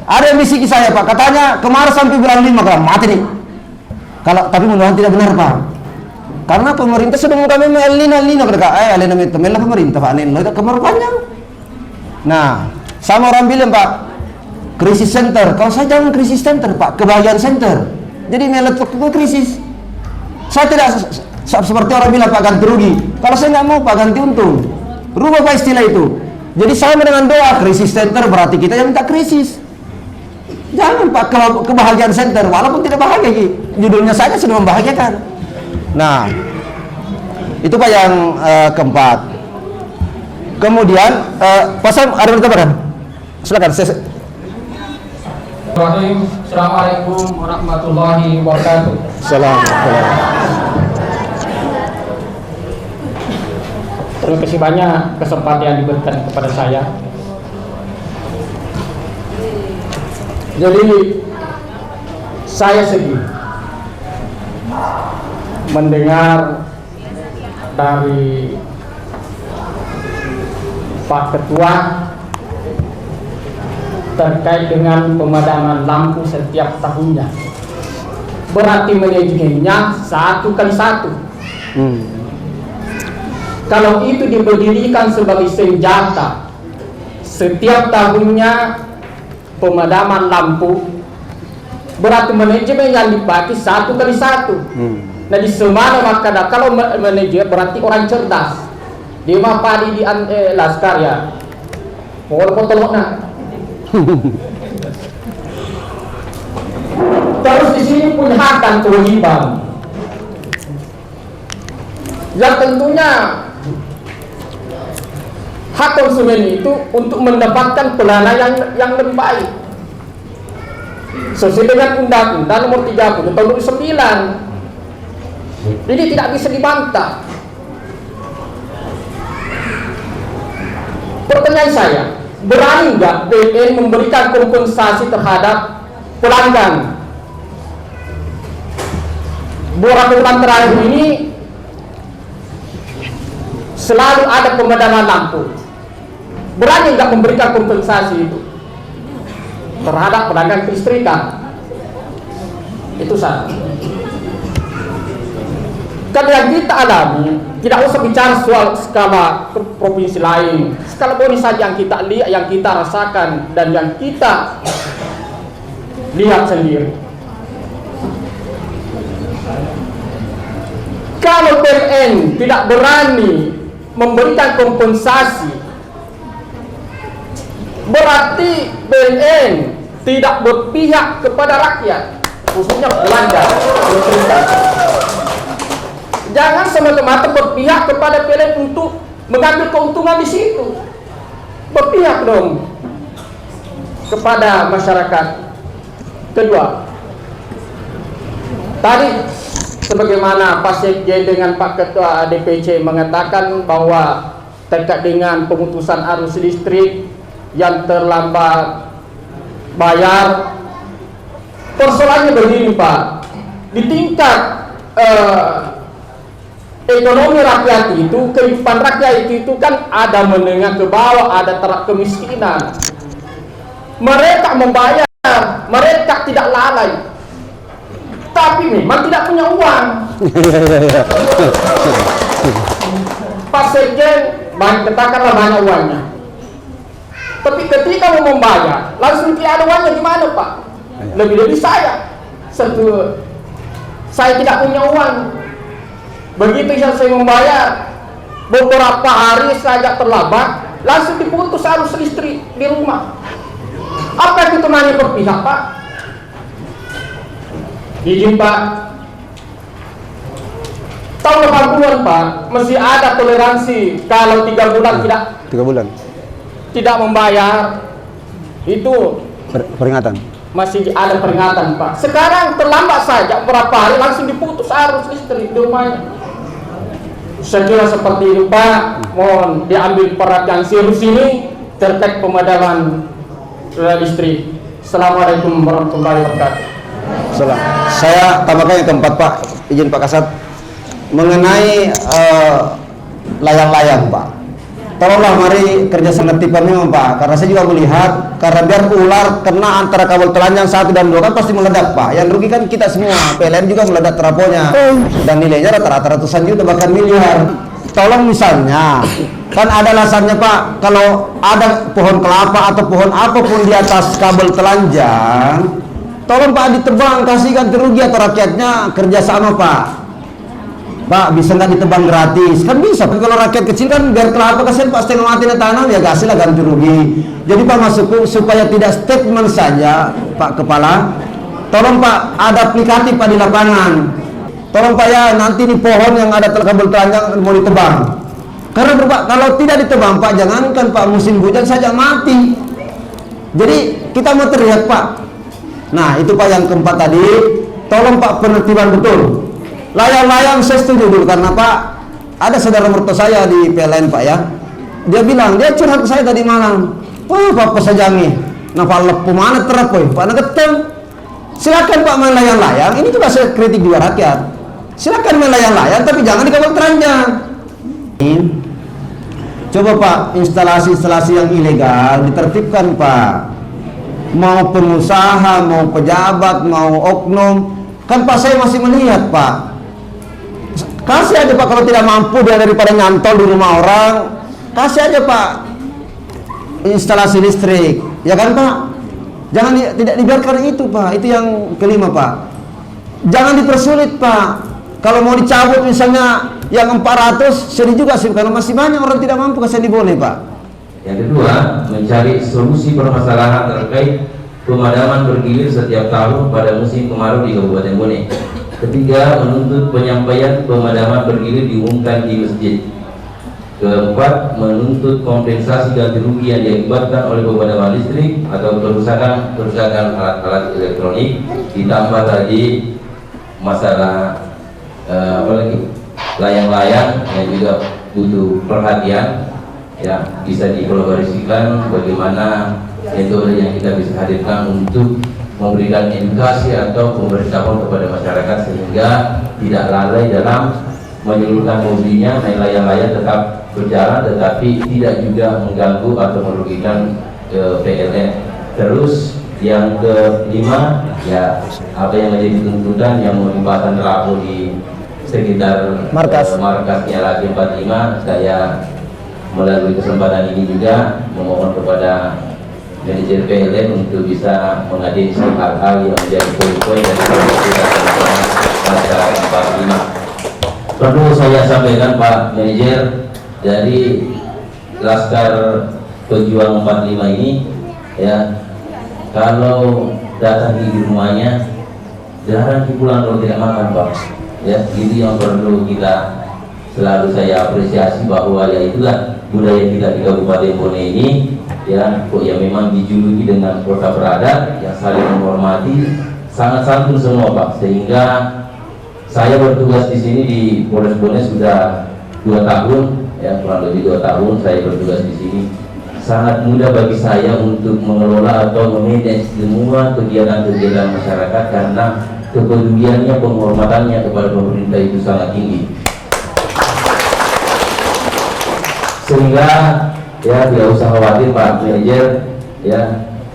[SPEAKER 7] Ada yang bisiki saya Pak, katanya kemarin sampai bulan 5 kalau mati nih. Tapi mudah-mudahan tidak benar Pak. Karena pemerintah sudah mengumumkan El Nino kata El Nino itu pemerintah Pak, El Nino itu kemarau panjang. Nah, sama orang bilang Pak, krisis center. Kalau saya jangan krisis center Pak, kebahagiaan center. Jadi meletup ke krisis. Saya tidak seperti orang bilang Pak ganti rugi. Kalau saya nggak mau Pak ganti untung. Rubah Pak istilah itu. Jadi sama dengan doa krisis center berarti kita yang minta krisis. Jangan Pak kebahagiaan center, walaupun tidak bahagia, judulnya saja sudah membahagiakan. Nah, itu Pak yang keempat. Kemudian pasal ada berita. Silakan.
[SPEAKER 8] Assalamualaikum warahmatullahi wabarakatuh.
[SPEAKER 7] Assalamualaikum.
[SPEAKER 8] Terima kasih banyak kesempatan yang diberikan kepada saya. Jadi saya sedih mendengar dari Pak Ketua terkait dengan pemadaman lampu setiap tahunnya. Berarti manajemennya 1x1. Kalau itu diberdirikan sebagai senjata, setiap tahunnya pemadaman lampu, berarti manajemen yang dipakai 1x1. Nah di semana maka kalau manajer berarti orang cerdas. Di Mapadi di Laskar ya, terus di sini punya hak dan kewajiban. Ya tentunya hak konsumen itu untuk mendapatkan pelayanan yang lebih baik sesuai dengan Undang-Undang Nomor 30 Tahun 2009. Jadi tidak bisa dibantah. Pertanyaan saya, berani nggak PLN memberikan kompensasi terhadap pelanggan? Beberapa bulan terakhir ini selalu ada pemadaman lampu. Berani nggak memberikan kompensasi itu terhadap pelanggan kelistrikan? Itu saja. Kan yang kita alami, tidak usah bicara soal skala provinsi lain. Skala Boni saja yang kita lihat, yang kita rasakan, dan yang kita lihat sendiri. Kalau PLN tidak berani memberikan kompensasi, berarti PLN tidak berpihak kepada rakyat, khususnya belanja. Jangan semata-mata berpihak kepada PLN untuk mengambil keuntungan di situ. Berpihak dong kepada masyarakat. Kedua, tadi sebagaimana Pak Sekjen dengan Pak Ketua DPC mengatakan bahwa terkait dengan pemutusan arus listrik yang terlambat bayar, persoalannya begini Pak, di tingkat ekonomi rakyat itu, kehidupan rakyat itu kan ada menengah ke bawah, ada taraf kemiskinan. Mereka membayar, mereka tidak lalai, tapi memang tidak punya uang. Pak Sekjen katakanlah banyak uangnya, tapi ketika mau membayar langsung tidak ada uangnya, gimana Pak? Lebih-lebih saya tidak punya uang. Begitu saya membayar, beberapa hari saja terlambat, langsung diputus arus listrik di rumah. Apa itu namanya berpihak Pak? Izin Pak, tahun 80-an Pak, masih ada toleransi kalau 3 bulan tidak membayar, itu
[SPEAKER 7] Peringatan.
[SPEAKER 8] masih ada peringatan Pak. Sekarang terlambat saja berapa hari langsung diputus arus listrik di rumahnya. Saya kira seperti itu Pak, mohon diambil perhatian serius ini terkait pemadaman listrik. Assalamualaikum warahmatullahi wabarakatuh.
[SPEAKER 7] Saya tambahkan yang keempat Pak, izin Pak Kasat, mengenai layang-layang Pak. Tolonglah mari kerja penertiban memang Pak, karena saya juga melihat, karena biar ular kena antara kabel telanjang 1 dan 2 kan pasti meledak Pak. Yang rugi kan kita semua. PLN juga meledak trafonya, dan nilainya rata-rata ratusan juta bahkan miliar. Tolong misalnya, kan ada alasannya Pak, kalau ada pohon kelapa atau pohon apapun di atas kabel telanjang, tolong Pak ditebang, kasih ganti rugi atau rakyatnya kerjasama Pak. Pak, bisa nggak ditebang gratis? Kan bisa. Kalau rakyat kecil kan biar kelapa kasihan Pak, setengah mati tanam ya kasihlah ganti rugi. Jadi Pak masuk supaya tidak statement saja Pak Kepala. Tolong Pak ada aplikatif Pak di lapangan. Tolong Pak ya, nanti di pohon yang ada kabel telanjang mau ditebang. Karena Pak kalau tidak ditebang Pak, jangankan Pak musim hujan saja mati. Jadi kita mau terlihat Pak. Nah itu Pak yang keempat tadi. Tolong Pak penertiban betul. Layang-layang saya setuju dulu, karena Pak ada saudara mertua saya di PLN Pak ya, dia bilang, dia curhat ke saya tadi malam, wah Pak pesajangi nah Pak lepu mana terap Pak nagetem. Silakan Pak main layang-layang, ini juga saya kritik juga rakyat, silakan main layang-layang tapi jangan di kabel telanjang. Coba Pak instalasi-instalasi yang ilegal ditertibkan Pak, mau pengusaha, mau pejabat, mau oknum. Kan Pak saya masih melihat Pak, kasih aja Pak kalau tidak mampu dia daripada nyantol di rumah orang, kasih aja Pak instalasi listrik, ya kan Pak? Jangan tidak dibiarkan itu Pak. Itu yang kelima Pak. Jangan dipersulit Pak. Kalau mau dicabut misalnya yang 400 sedih juga sih, karena masih banyak orang tidak mampu, kasih boleh Pak.
[SPEAKER 4] Yang kedua, mencari solusi permasalahan terkait pemadaman bergilir setiap tahun pada musim kemarau di Kabupaten Bone. Ketiga, menuntut penyampaian pemadaman bergilir diumumkan di masjid. Keempat, menuntut kompensasi ganti rugi yang diakibatkan oleh pemadaman listrik atau kerusakan alat-alat elektronik. Ditambah tadi masalah layang-layang yang juga butuh perhatian, ya, bisa dikolaborasikan bagaimana metode yang kita bisa hadirkan untuk memberikan edukasi atau pemberitahuan kepada masyarakat sehingga tidak lalai dalam menyeluruhkan mobilnya, naik layang-layang tetap berjalan tetapi tidak juga mengganggu atau merugikan PLN. Terus yang kelima, ya, apa yang menjadi tuntutan yang mau dipasang lampu di sekitar markasnya lagi 45, saya melalui kesempatan ini juga memohon kepada manajer PLN untuk bisa menghadiri hal-hal yang menjadi poin-poin dari masyarakat 45. Perlu saya sampaikan Pak Manajer, dari Laskar Pejuang 45 ini, ya, kalau datang di rumahnya jarang pulang kalau tidak makan Pak, ya, itu yang perlu kita selalu saya apresiasi, bahwa ya itulah budaya kita di Kabupaten Bone ini, ya, kok ya memang dijuluki dengan kota beradab yang saling menghormati, sangat santun semua Pak. Sehingga saya bertugas di sini di Polres Bone sudah 2 tahun, ya, kurang lebih 2 tahun saya bertugas di sini. Sangat mudah bagi saya untuk mengelola atau memanage semua kegiatan-kegiatan masyarakat karena kepeduliannya, penghormatannya kepada pemerintah itu sangat tinggi. Sehingga ya tidak usah khawatir Pak Manajer, ya,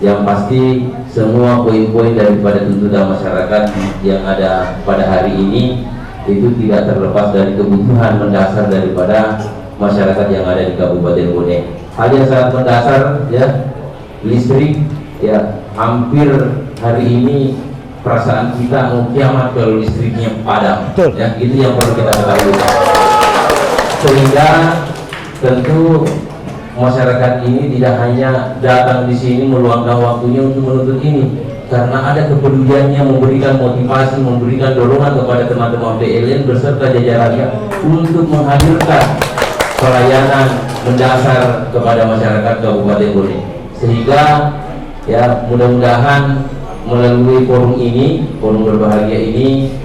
[SPEAKER 4] yang pasti semua poin-poin daripada tuntutan masyarakat yang ada pada hari ini itu tidak terlepas dari kebutuhan mendasar daripada masyarakat yang ada di Kabupaten Bone. Hal yang sangat mendasar, ya, listrik, ya, hampir hari ini perasaan kita mau kiamat kalau listriknya padam, ya, itu yang perlu kita ketahui. Sehingga tentu masyarakat ini tidak hanya datang di sini meluangkan waktunya untuk menuntut ini, karena ada kepeduliannya, memberikan motivasi, memberikan dorongan kepada teman-teman PLN beserta jajarannya untuk menghadirkan pelayanan mendasar kepada masyarakat Kabupaten Bone. Sehingga ya mudah-mudahan melalui forum ini, forum berbahagia ini,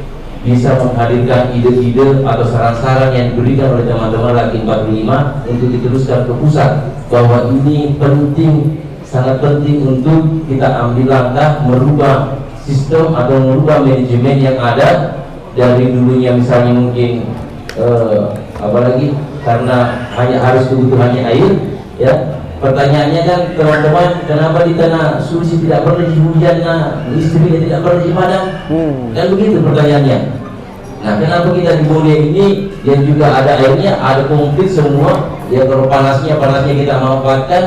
[SPEAKER 4] bisa menghadirkan ide-ide atau saran-saran yang diberikan oleh teman-teman Laki 45 untuk diteruskan ke pusat, bahwa ini penting, sangat penting untuk kita ambil langkah merubah sistem atau merubah manajemen yang ada dari dulunya, misalnya mungkin apalagi karena hanya harus kebutuhannya air, ya. Pertanyaannya kan teman-teman, kenapa di tanah suci tidak pernah hujannya, listriknya tidak pernah padam? Kan begitu pertanyaannya. Nah, kenapa kita di Bone ini yang juga ada airnya, ada komplit semua, ya, kalau panasnya kita manfaatkan,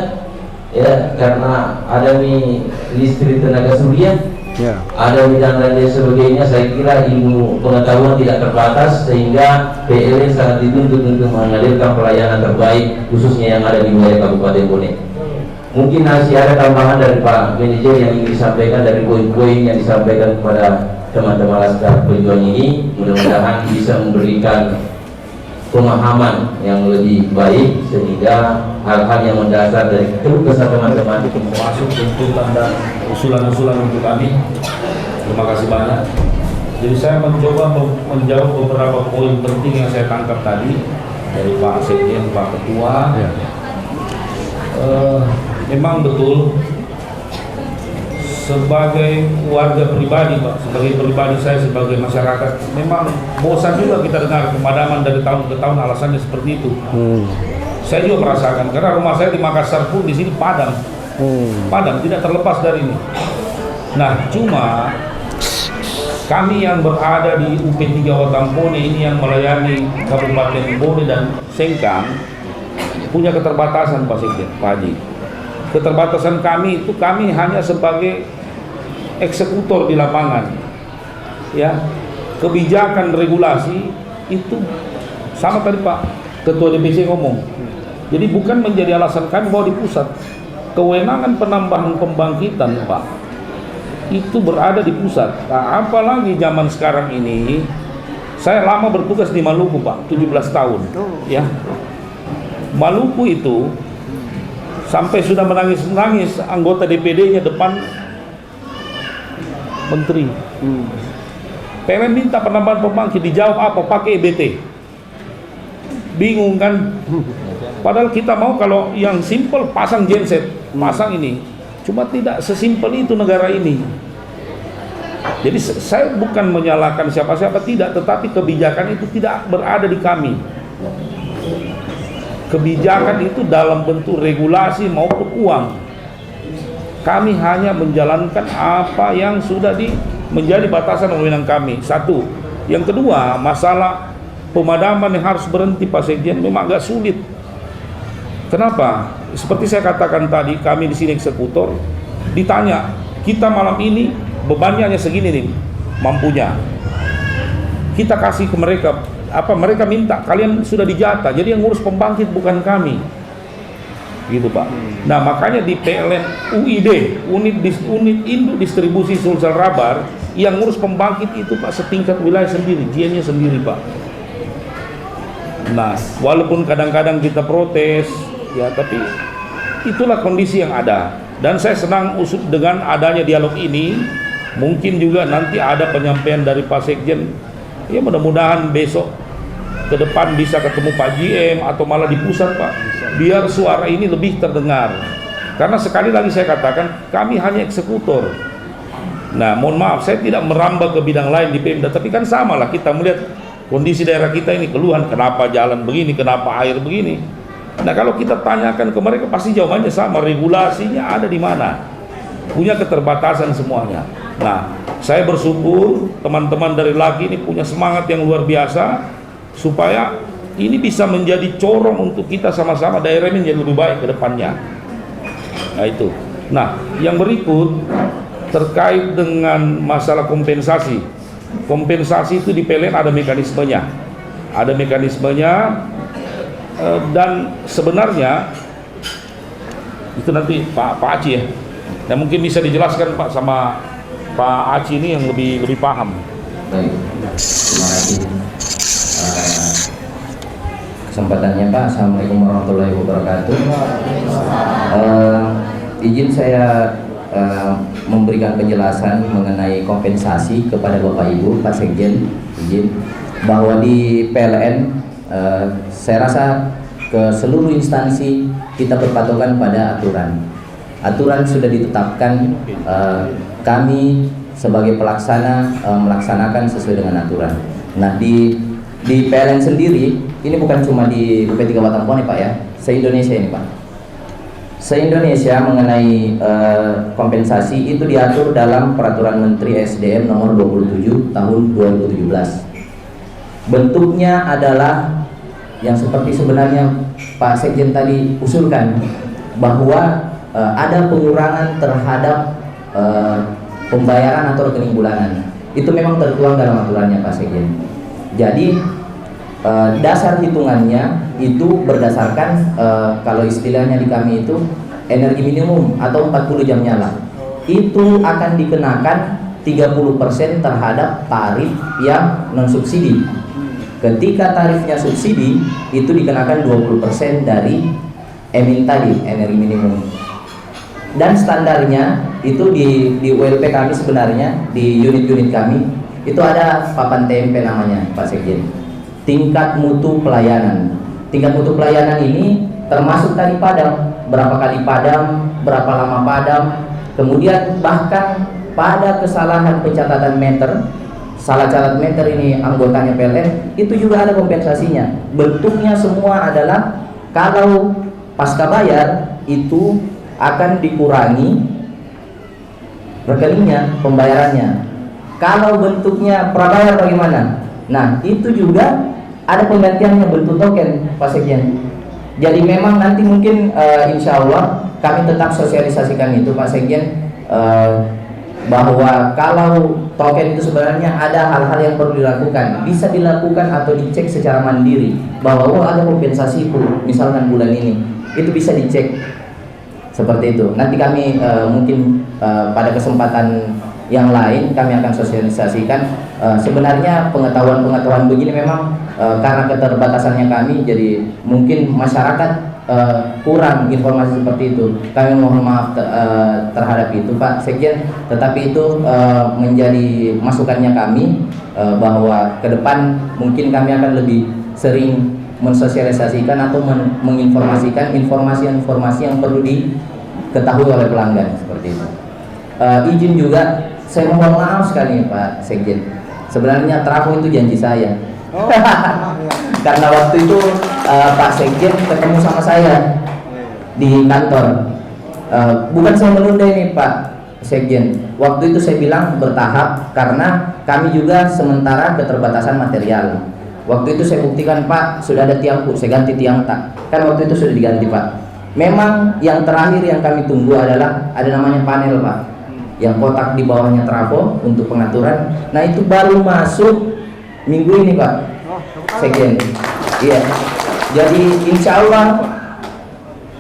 [SPEAKER 4] ya, karena ada nih listrik tenaga surya, ya, ada dan lain sebagainya. Saya kira ilmu pengetahuan tidak terbatas, sehingga PLN sangat dituntut untuk menghadirkan pelayanan terbaik khususnya yang ada di wilayah Kabupaten Bone. Mungkin masih ada tambahan dari Pak Manajer yang ingin disampaikan dari poin-poin yang disampaikan kepada teman-teman Laskar Pejuang ini. Mudah-mudahan bisa memberikan pemahaman yang lebih baik, sehingga hal-hal yang mendasar dari keluh kesah teman-teman
[SPEAKER 5] masuk tuntutan dan usulan-usulan untuk kami. Terima kasih banyak. Jadi saya mencoba menjawab beberapa poin penting yang saya tangkap tadi dari Pak Sekjen, Pak Ketua. Memang betul, sebagai warga pribadi Pak, sebagai pribadi saya sebagai masyarakat, memang bosan juga kita dengar pemadaman dari tahun ke tahun, alasannya seperti itu. Saya juga merasakan, karena rumah saya di Makassar pun di sini padam, padam, tidak terlepas dari ini. Nah, cuma kami yang berada di UP3 Watampone ini yang melayani Kabupaten Bone dan Sengkang punya keterbatasan Pak Sekjen, Pak Haji. Keterbatasan kami itu, kami hanya sebagai eksekutor di lapangan, ya. Kebijakan regulasi itu sama tadi Pak Ketua DPC ngomong. Jadi bukan menjadi alasan kami bahwa di pusat. Kewenangan penambahan pembangkitan Pak itu berada di pusat. Nah, apalagi zaman sekarang ini, saya lama bertugas di Maluku Pak, 17 tahun, ya. Maluku itu sampai sudah menangis-nangis anggota DPD-nya depan menteri. PLN minta penambahan pembangkit, dijawab apa? Pakai EBT. Bingung kan? Padahal kita mau kalau yang simple pasang genset, pasang ini. Cuma tidak sesimpel itu negara ini. Jadi saya bukan menyalahkan siapa-siapa, tidak, tetapi kebijakan itu tidak berada di kami. Kebijakan itu dalam bentuk regulasi maupun uang. Kami hanya menjalankan apa yang sudah menjadi batasan wewenang kami. Satu. Yang kedua, masalah pemadaman yang harus berhenti Pak Sekjen memang agak sulit. Kenapa? Seperti saya katakan tadi, kami di sini eksekutor ditanya, kita malam ini bebannya hanya segini nih, mampunya. Kita kasih ke mereka, apa mereka minta, kalian sudah dijatah. Jadi yang ngurus pembangkit bukan kami. Gitu Pak. Nah makanya di PLN UID, unit induk distribusi Sulsel Rabar, yang ngurus pembangkit itu Pak setingkat wilayah sendiri, GN-nya sendiri Pak. Nah walaupun kadang-kadang kita protes, ya tapi itulah kondisi yang ada. Dan saya senang dengan adanya dialog ini, mungkin juga nanti ada penyampaian dari Pak Sekjen. Ya mudah-mudahan besok ke depan bisa ketemu Pak GM atau malah di pusat Pak, biar suara ini lebih terdengar. Karena sekali lagi saya katakan, kami hanya eksekutor. Nah mohon maaf, saya tidak merambah ke bidang lain di Pemda, tapi kan sama lah kita melihat kondisi daerah kita ini, keluhan kenapa jalan begini, kenapa air begini. Nah kalau kita tanyakan ke mereka pasti jawabannya sama, regulasinya ada di mana, punya keterbatasan semuanya. Nah saya bersyukur teman-teman dari LAGI ini punya semangat yang luar biasa, supaya ini bisa menjadi corong untuk kita sama-sama daerah ini menjadi lebih baik ke depannya. Nah itu. Nah yang berikut terkait dengan masalah kompensasi. Kompensasi itu di PLN ada mekanismenya. Ada mekanismenya, dan sebenarnya itu nanti Pak Aci ya. Nah mungkin bisa dijelaskan Pak sama Pak Aci ini yang lebih paham.
[SPEAKER 6] Baik. Terima kasih. Kesempatannya Pak. Assalamualaikum warahmatullahi wabarakatuh. Izin saya memberikan penjelasan mengenai kompensasi kepada Bapak Ibu Pak Sekjen. Izin bahwa di PLN saya rasa ke seluruh instansi kita berpatokan pada aturan. Aturan sudah ditetapkan, kami sebagai pelaksana melaksanakan sesuai dengan aturan. Nah di PLN sendiri, ini bukan cuma di UP3 Watampone Pak ya, se-Indonesia ini Pak. Se-Indonesia mengenai kompensasi itu diatur dalam Peraturan Menteri SDM nomor 27 tahun 2017. Bentuknya adalah yang seperti sebenarnya Pak Sekjen tadi usulkan, bahwa ada pengurangan terhadap pembayaran atau rekening bulanan. Itu memang tertuang dalam aturannya Pak Sekjen. Jadi dasar hitungannya itu berdasarkan kalau istilahnya di kami itu energi minimum atau 40 jam nyala. Itu akan dikenakan 30% terhadap tarif yang non subsidi. Ketika tarifnya subsidi itu dikenakan 20% dari EMIN tadi, energi minimum. Dan standarnya itu di ULP kami sebenarnya, di unit-unit kami itu ada papan TMP namanya Pak Sekjen, tingkat mutu pelayanan. Tingkat mutu pelayanan ini termasuk tadi padam, berapa kali padam, berapa lama padam, kemudian bahkan pada kesalahan pencatatan meter, salah catat meter ini anggotanya PLN, itu juga ada kompensasinya. Bentuknya semua adalah kalau pasca bayar itu akan dikurangi rekeningnya, pembayarannya. Kalau bentuknya prabayar bagaimana? Nah itu juga ada penggantiannya bentuk token Pak Sekjen. Jadi memang nanti mungkin insya Allah kami tetap sosialisasikan itu Pak Sekjen, bahwa kalau token itu sebenarnya ada hal-hal yang perlu dilakukan, bisa dilakukan atau dicek secara mandiri bahwa ada kompensasi misalkan bulan ini, itu bisa dicek seperti itu. Nanti kami mungkin pada kesempatan
[SPEAKER 9] yang lain kami akan sosialisasikan. Sebenarnya pengetahuan begini memang karena keterbatasannya kami, jadi mungkin masyarakat kurang informasi seperti itu. Kami mohon maaf terhadap itu Pak Sekjen, tetapi itu menjadi masukannya kami bahwa ke depan mungkin kami akan lebih sering mensosialisasikan atau menginformasikan informasi-informasi yang perlu diketahui oleh pelanggan seperti itu. Izin juga, saya mohon maaf sekali Pak Sekjen. Sebenarnya trafo itu janji saya. Karena waktu itu Pak Sekjen ketemu sama saya di kantor. Bukan saya menunda ini Pak Sekjen. Waktu itu saya bilang bertahap karena kami juga sementara keterbatasan material. Waktu itu saya buktikan Pak, sudah ada tiang, saya ganti tiang tak. Kan waktu itu sudah diganti Pak. Memang yang terakhir yang kami tunggu adalah ada namanya panel Pak, yang kotak di bawahnya trafo untuk pengaturan. Nah itu baru masuk minggu ini Pak Sekjen. Iya. Jadi insya Allah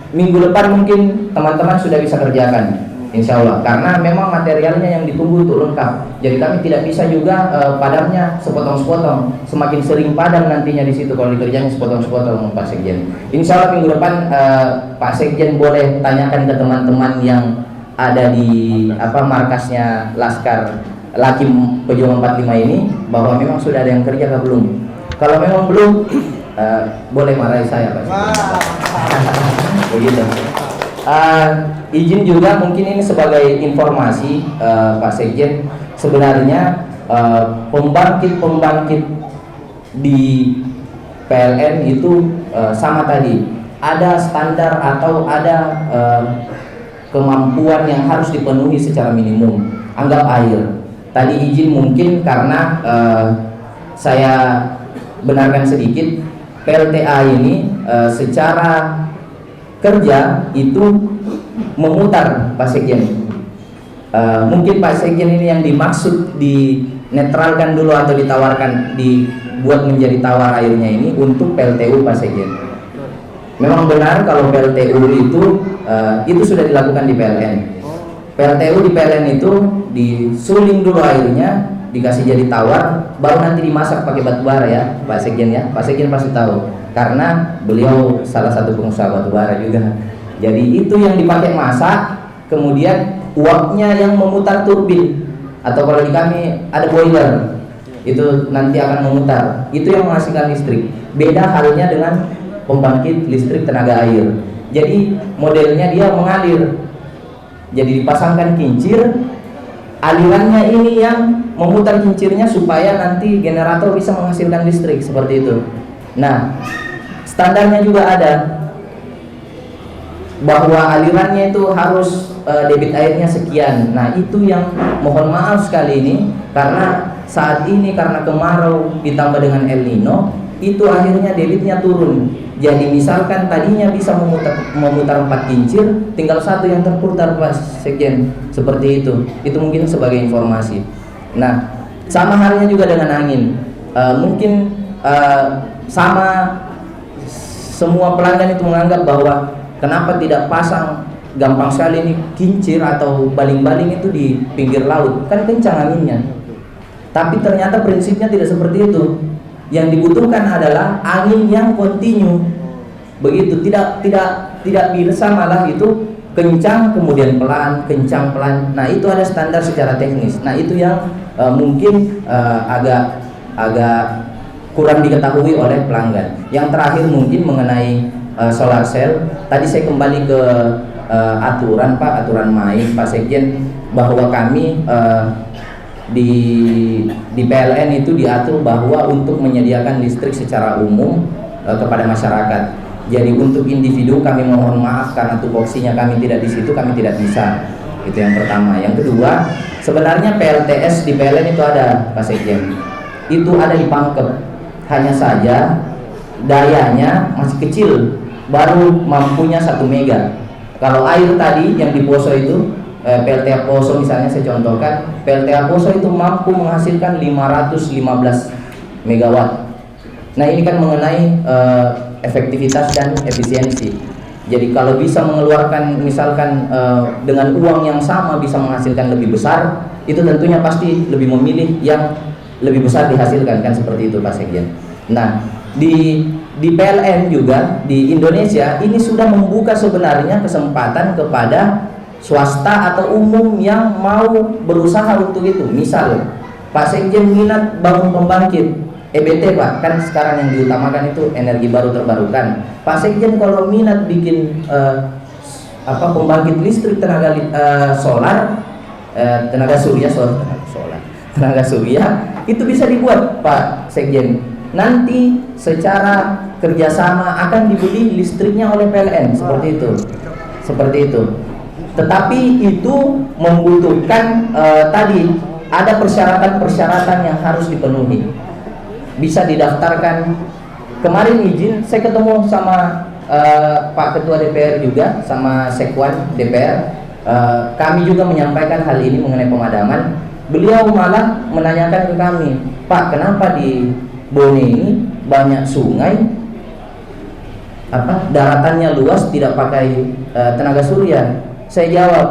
[SPEAKER 9] minggu depan mungkin teman-teman sudah bisa kerjakan, insya Allah. Karena memang materialnya yang ditunggu untuk lengkap. Jadi kami tidak bisa juga padamnya sepotong-sepotong. Semakin sering padam nantinya di situ kalau dikerjain sepotong-sepotong Pak Sekjen. Insya Allah minggu depan Pak Sekjen boleh tanyakan ke teman-teman yang ada di markasnya Laskar Lakim Pejuang 45 ini bahwa memang sudah ada yang kerja atau belum. Kalau memang belum, boleh marahi saya Pak Sekjen. Begitu. Izin juga mungkin ini sebagai informasi Pak Sekjen, sebenarnya pembangkit di PLN itu sama tadi, ada standar atau ada kemampuan yang harus dipenuhi secara minimum. Anggap air. Tadi izin mungkin karena saya benarkan sedikit, PLTA ini secara kerja itu memutar Pak Sekjen. Mungkin Pak Sekjen ini yang dimaksud dinetralkan dulu atau ditawarkan, dibuat menjadi tawar airnya ini untuk PLTU Pak Sekjen. Memang benar kalau PLTU itu sudah dilakukan di PLN. PLTU di PLN itu disuling dulu airnya, dikasih jadi tawar, baru nanti dimasak pakai batu bara ya Pak Sekjen ya. Pak Sekjen pasti tahu karena beliau salah satu pengusaha batu bara juga. Jadi itu yang dipakai masak, kemudian uapnya yang memutar turbin, atau kalau di kami ada boiler, itu nanti akan memutar, itu yang menghasilkan listrik. Beda halnya dengan pembangkit listrik tenaga air. Jadi modelnya dia mengalir, jadi dipasangkan kincir, alirannya ini yang memutar kincirnya supaya nanti generator bisa menghasilkan listrik seperti itu. Nah, standarnya juga ada bahwa alirannya itu harus debit airnya sekian. Nah itu yang mohon maaf sekali ini, karena saat ini karena kemarau ditambah dengan El Nino, itu akhirnya debitnya turun. Jadi misalkan tadinya bisa memutar 4 kincir, tinggal 1 yang terputar Pak Sekjen, seperti itu. Itu mungkin sebagai informasi. Nah sama halnya juga dengan angin. Mungkin sama semua pelanggan itu menganggap bahwa kenapa tidak pasang gampang sekali ini kincir atau baling-baling itu di pinggir laut, kan kencang anginnya. Tapi ternyata prinsipnya tidak seperti itu. Yang dibutuhkan adalah angin yang kontinu. Begitu, tidak bisa malah itu kencang kemudian pelan, kencang pelan. Nah, itu ada standar secara teknis. Nah, itu yang mungkin agak kurang diketahui oleh pelanggan. Yang terakhir mungkin mengenai solar cell. Tadi saya kembali ke aturan Pak, aturan main Pak Sekjen, bahwa kami di PLN itu diatur bahwa untuk menyediakan listrik secara umum kepada masyarakat. Jadi untuk individu kami mohon maaf karena tupoksinya kami tidak di situ, kami tidak bisa. Itu yang pertama. Yang kedua, sebenarnya PLTS di PLN itu ada Pak Sekjen. Itu ada di Pangkep. Hanya saja dayanya masih kecil, baru mampunya 1 mega. Kalau air tadi yang di Poso itu PLTA Poso misalnya saya contohkan, PLTA Poso itu mampu menghasilkan 515 megawatt. Nah ini kan mengenai efektivitas dan efisiensi. Jadi kalau bisa mengeluarkan misalkan dengan uang yang sama bisa menghasilkan lebih besar, itu tentunya pasti lebih memilih yang lebih besar dihasilkan, kan seperti itu Pak Sekjen. Nah, di PLN juga di Indonesia ini sudah membuka sebenarnya kesempatan kepada swasta atau umum yang mau berusaha untuk itu. Misal Pak Sekjen minat bangun pembangkit EBT Pak, kan sekarang yang diutamakan itu energi baru terbarukan. Pak Sekjen kalau minat bikin pembangkit listrik tenaga solar, tenaga surya itu bisa dibuat Pak Sekjen. Nanti secara kerjasama akan dibeli listriknya oleh PLN, seperti itu. Tetapi itu membutuhkan tadi ada persyaratan-persyaratan yang harus dipenuhi. Bisa didaftarkan. Kemarin izin saya ketemu sama Pak Ketua DPR juga, sama Sekwan DPR. Kami juga menyampaikan hal ini mengenai pemadaman. Beliau malah menanyakan ke kami, Pak, kenapa di Bone ini banyak sungai, daratannya luas, tidak pakai tenaga surya? Saya jawab,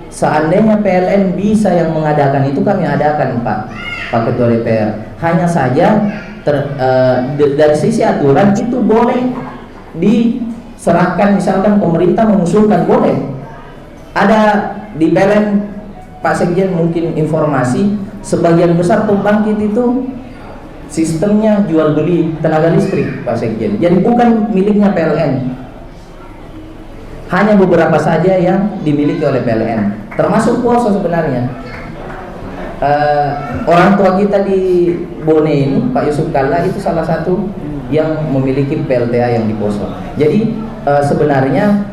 [SPEAKER 9] seandainya PLN bisa yang mengadakan itu, kami adakan Pak Ketua DPR. Hanya saja dari sisi aturan itu boleh diserahkan, misalkan pemerintah mengusulkan, boleh. Ada di PLN Pak Sekjen mungkin informasi, sebagian besar pembangkit itu sistemnya jual beli tenaga listrik Pak Sekjen. Jadi bukan miliknya PLN. Hanya beberapa saja yang dimiliki oleh PLN, termasuk Poso sebenarnya. Orang tua kita di Bone ini, Pak Yusuf Kalla, itu salah satu yang memiliki PLTA yang di Poso. Jadi sebenarnya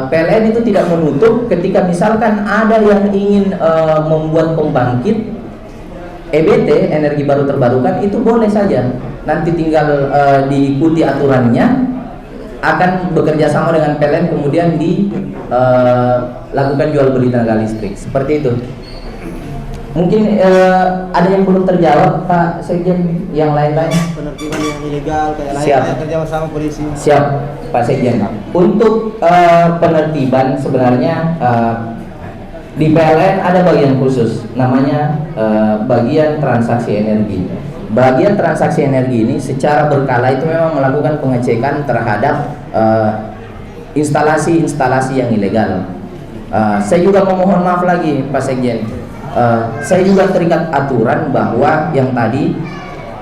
[SPEAKER 9] PLN itu tidak menutup ketika misalkan ada yang ingin membuat pembangkit EBT, energi baru terbarukan, itu boleh saja. Nanti tinggal diikuti aturannya, akan bekerja sama dengan PLN, kemudian dilakukan jual beli tenaga listrik, seperti itu. Mungkin ada yang belum terjawab Pak Sekjen, yang lain-lain.
[SPEAKER 2] Penertiban yang ilegal kayak lain
[SPEAKER 9] Siap.
[SPEAKER 2] yang kerja sama polisi.
[SPEAKER 9] Siap Pak Sekjen. Untuk penertiban sebenarnya di PLN ada bagian khusus, namanya bagian transaksi energi. Bagian transaksi energi ini secara berkala itu memang melakukan pengecekan terhadap instalasi-instalasi yang ilegal. Saya juga memohon maaf lagi Pak Sekjen. Saya juga terikat aturan bahwa yang tadi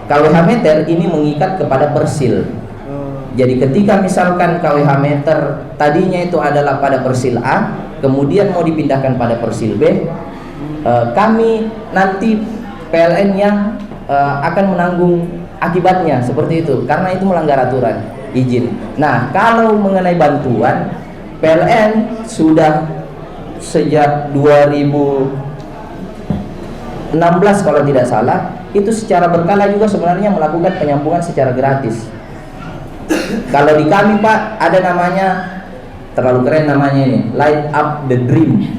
[SPEAKER 9] KWH meter ini mengikat kepada persil. Jadi ketika misalkan KWH meter tadinya itu adalah pada persil A, kemudian mau dipindahkan pada persil B, kami nanti PLN yang akan menanggung akibatnya, seperti itu, karena itu melanggar aturan izin. Nah, kalau mengenai bantuan, PLN sudah sejak 2016 kalau tidak salah, itu secara berkala juga sebenarnya melakukan penyambungan secara gratis. Kalau di kami Pak, ada namanya, terlalu keren namanya ini, Light Up the Dream.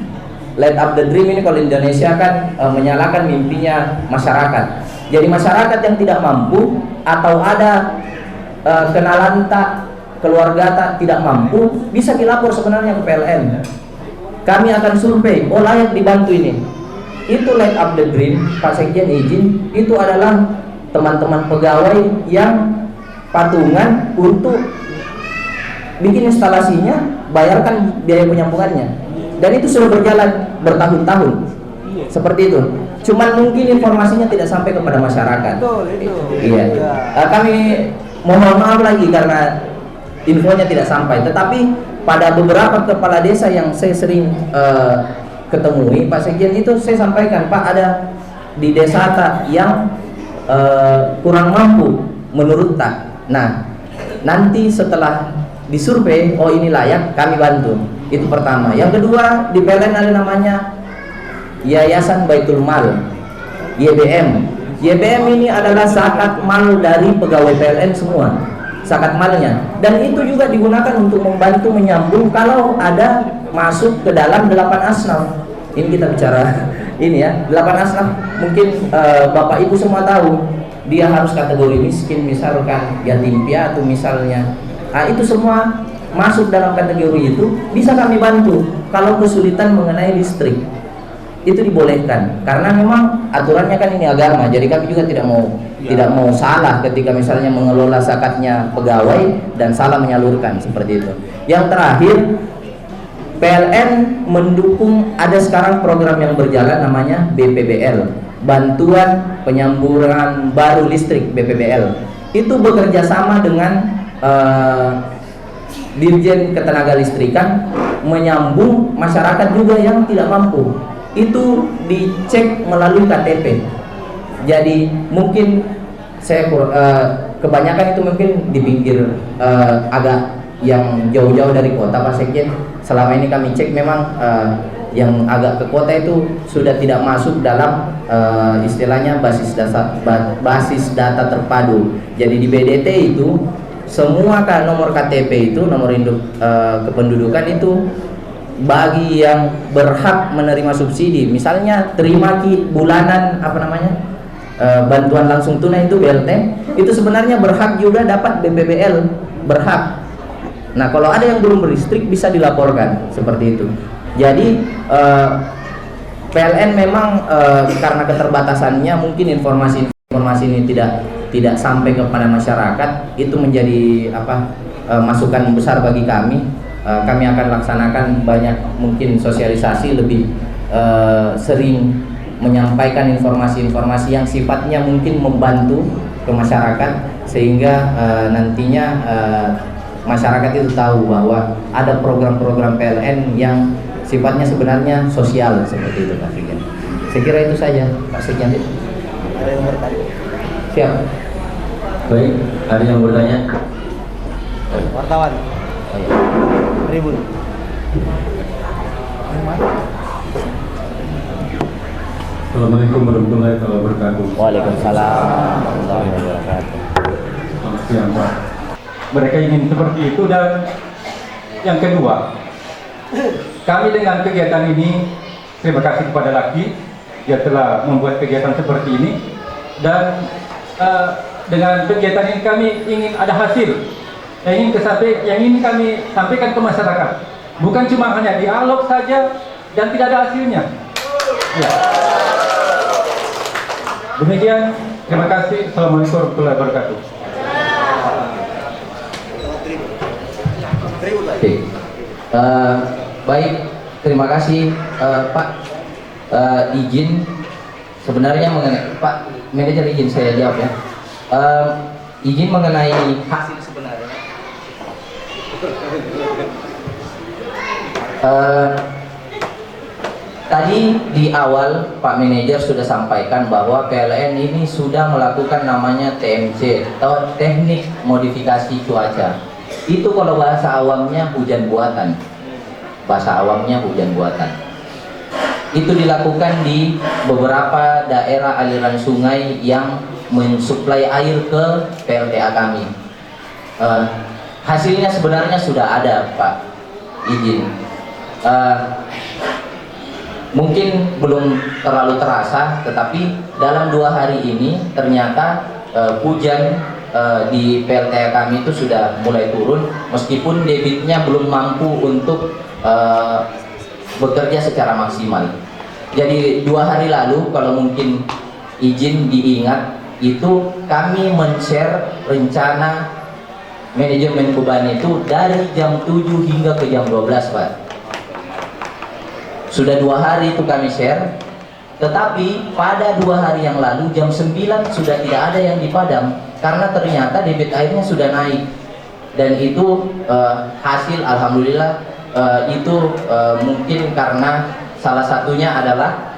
[SPEAKER 9] Light Up the Dream ini kalau di Indonesia kan menyalakan mimpinya masyarakat. Jadi masyarakat yang tidak mampu atau ada kenalan tak, keluarga tak tidak mampu, bisa dilapor sebenarnya ke PLN. Kami akan survei, oh layak dibantu ini. Itu Light Up the Dream, Pak Sekjen izin, itu adalah teman-teman pegawai yang patungan untuk bikin instalasinya, bayarkan biaya penyambungannya. Dan itu sudah berjalan bertahun-tahun. Seperti itu. Cuman mungkin informasinya tidak sampai kepada masyarakat. Iya. Kami mohon maaf lagi karena infonya tidak sampai. Tetapi pada beberapa kepala desa yang saya sering ketemui, Pak Sekjen, itu saya sampaikan, Pak, ada di desa tak yang kurang mampu menurut tak. Nah, nanti setelah disurvei, oh ini layak, kami bantu. Itu pertama. Yang kedua, di PLN ada namanya Yayasan Baitul Mal, YBM. YBM ini adalah zakat mal dari pegawai PLN semua, zakat malnya. Dan itu juga digunakan untuk membantu menyambung kalau ada masuk ke dalam 8 asnaf. Ini kita bicara ini ya, 8 asnaf. Mungkin Bapak Ibu semua tahu, dia harus kategori miskin, misalkan yatim piatu misalnya. Nah, itu semua masuk dalam kategori itu, bisa kami bantu kalau kesulitan mengenai listrik. itu dibolehkan karena memang aturannya kan ini agama, jadi kami juga tidak mau salah ketika misalnya mengelola zakatnya pegawai dan salah menyalurkan seperti itu. Yang terakhir, PLN mendukung, ada sekarang program yang berjalan namanya BPBL, bantuan penyambungan baru listrik BPBL. Itu bekerja sama dengan Dirjen Ketenagalistrikan menyambung masyarakat juga yang tidak mampu. Itu dicek melalui KTP. Jadi mungkin saya kebanyakan itu mungkin di pinggir agak yang jauh-jauh dari kota, Pak Sekjen. Selama ini kami cek memang yang agak ke kota itu sudah tidak masuk dalam istilahnya basis data terpadu. Jadi di BDT itu semua nomor KTP itu, nomor induk kependudukan itu bagi yang berhak menerima subsidi, misalnya terima bulanan bantuan langsung tunai itu BLT, itu sebenarnya berhak juga dapat BPBL, berhak. Nah, kalau ada yang belum berlistrik bisa dilaporkan seperti itu. Jadi PLN memang karena keterbatasannya mungkin informasi ini tidak sampai kepada masyarakat, itu menjadi masukan besar bagi kami. Kami akan laksanakan banyak mungkin sosialisasi, lebih sering menyampaikan informasi-informasi yang sifatnya mungkin membantu ke masyarakat, sehingga nantinya masyarakat itu tahu bahwa ada program-program PLN yang sifatnya sebenarnya sosial seperti itu, Pak Sekjen. Saya kira itu saja, Pak Sekjen.
[SPEAKER 2] Ada yang bertanya?
[SPEAKER 9] Siap.
[SPEAKER 4] Baik, ada yang bertanya?
[SPEAKER 2] Wartawan.
[SPEAKER 9] Oh, iya.
[SPEAKER 2] Tribun.
[SPEAKER 10] Assalamualaikum warahmatullahi wabarakatuh.
[SPEAKER 9] Waalaikumsalam warahmatullahi wabarakatuh.
[SPEAKER 10] Selamat siang, Pak. Mereka ingin seperti itu. Dan yang kedua, kami dengan kegiatan ini terima kasih kepada Laki, dia telah membuat kegiatan seperti ini. Dan dengan kegiatan ini kami ingin ada hasil yang ingin kami sampaikan ke masyarakat, bukan cuma hanya dialog saja dan tidak ada hasilnya. Ya. Demikian, terima kasih. Assalamualaikum warahmatullahi wabarakatuh.
[SPEAKER 9] Oke. Baik, terima kasih Pak. Izin sebenarnya mengenai Pak Manajer, izin saya jawab ya. Izin mengenai hasil sebenarnya. Tadi di awal Pak Manajer sudah sampaikan bahwa PLN ini sudah melakukan namanya TMC atau teknik modifikasi cuaca. Itu kalau bahasa awamnya hujan buatan. Bahasa awamnya hujan buatan. Itu dilakukan di beberapa daerah aliran sungai yang mensuplai air ke PLTA kami. Hasilnya sebenarnya sudah ada, Pak. Izin. Mungkin belum terlalu terasa, tetapi dalam 2 hari ini ternyata hujan di PLTA kami itu sudah mulai turun, meskipun debitnya belum mampu untuk bekerja secara maksimal. Jadi 2 hari lalu, kalau mungkin izin diingat, itu kami men-share rencana manajemen beban itu dari jam 7 hingga ke jam 12, Pak. Sudah 2 hari itu kami share, tetapi pada 2 hari yang lalu jam 9 sudah tidak ada yang dipadam karena ternyata debit airnya sudah naik. Dan itu hasil alhamdulillah itu mungkin karena salah satunya adalah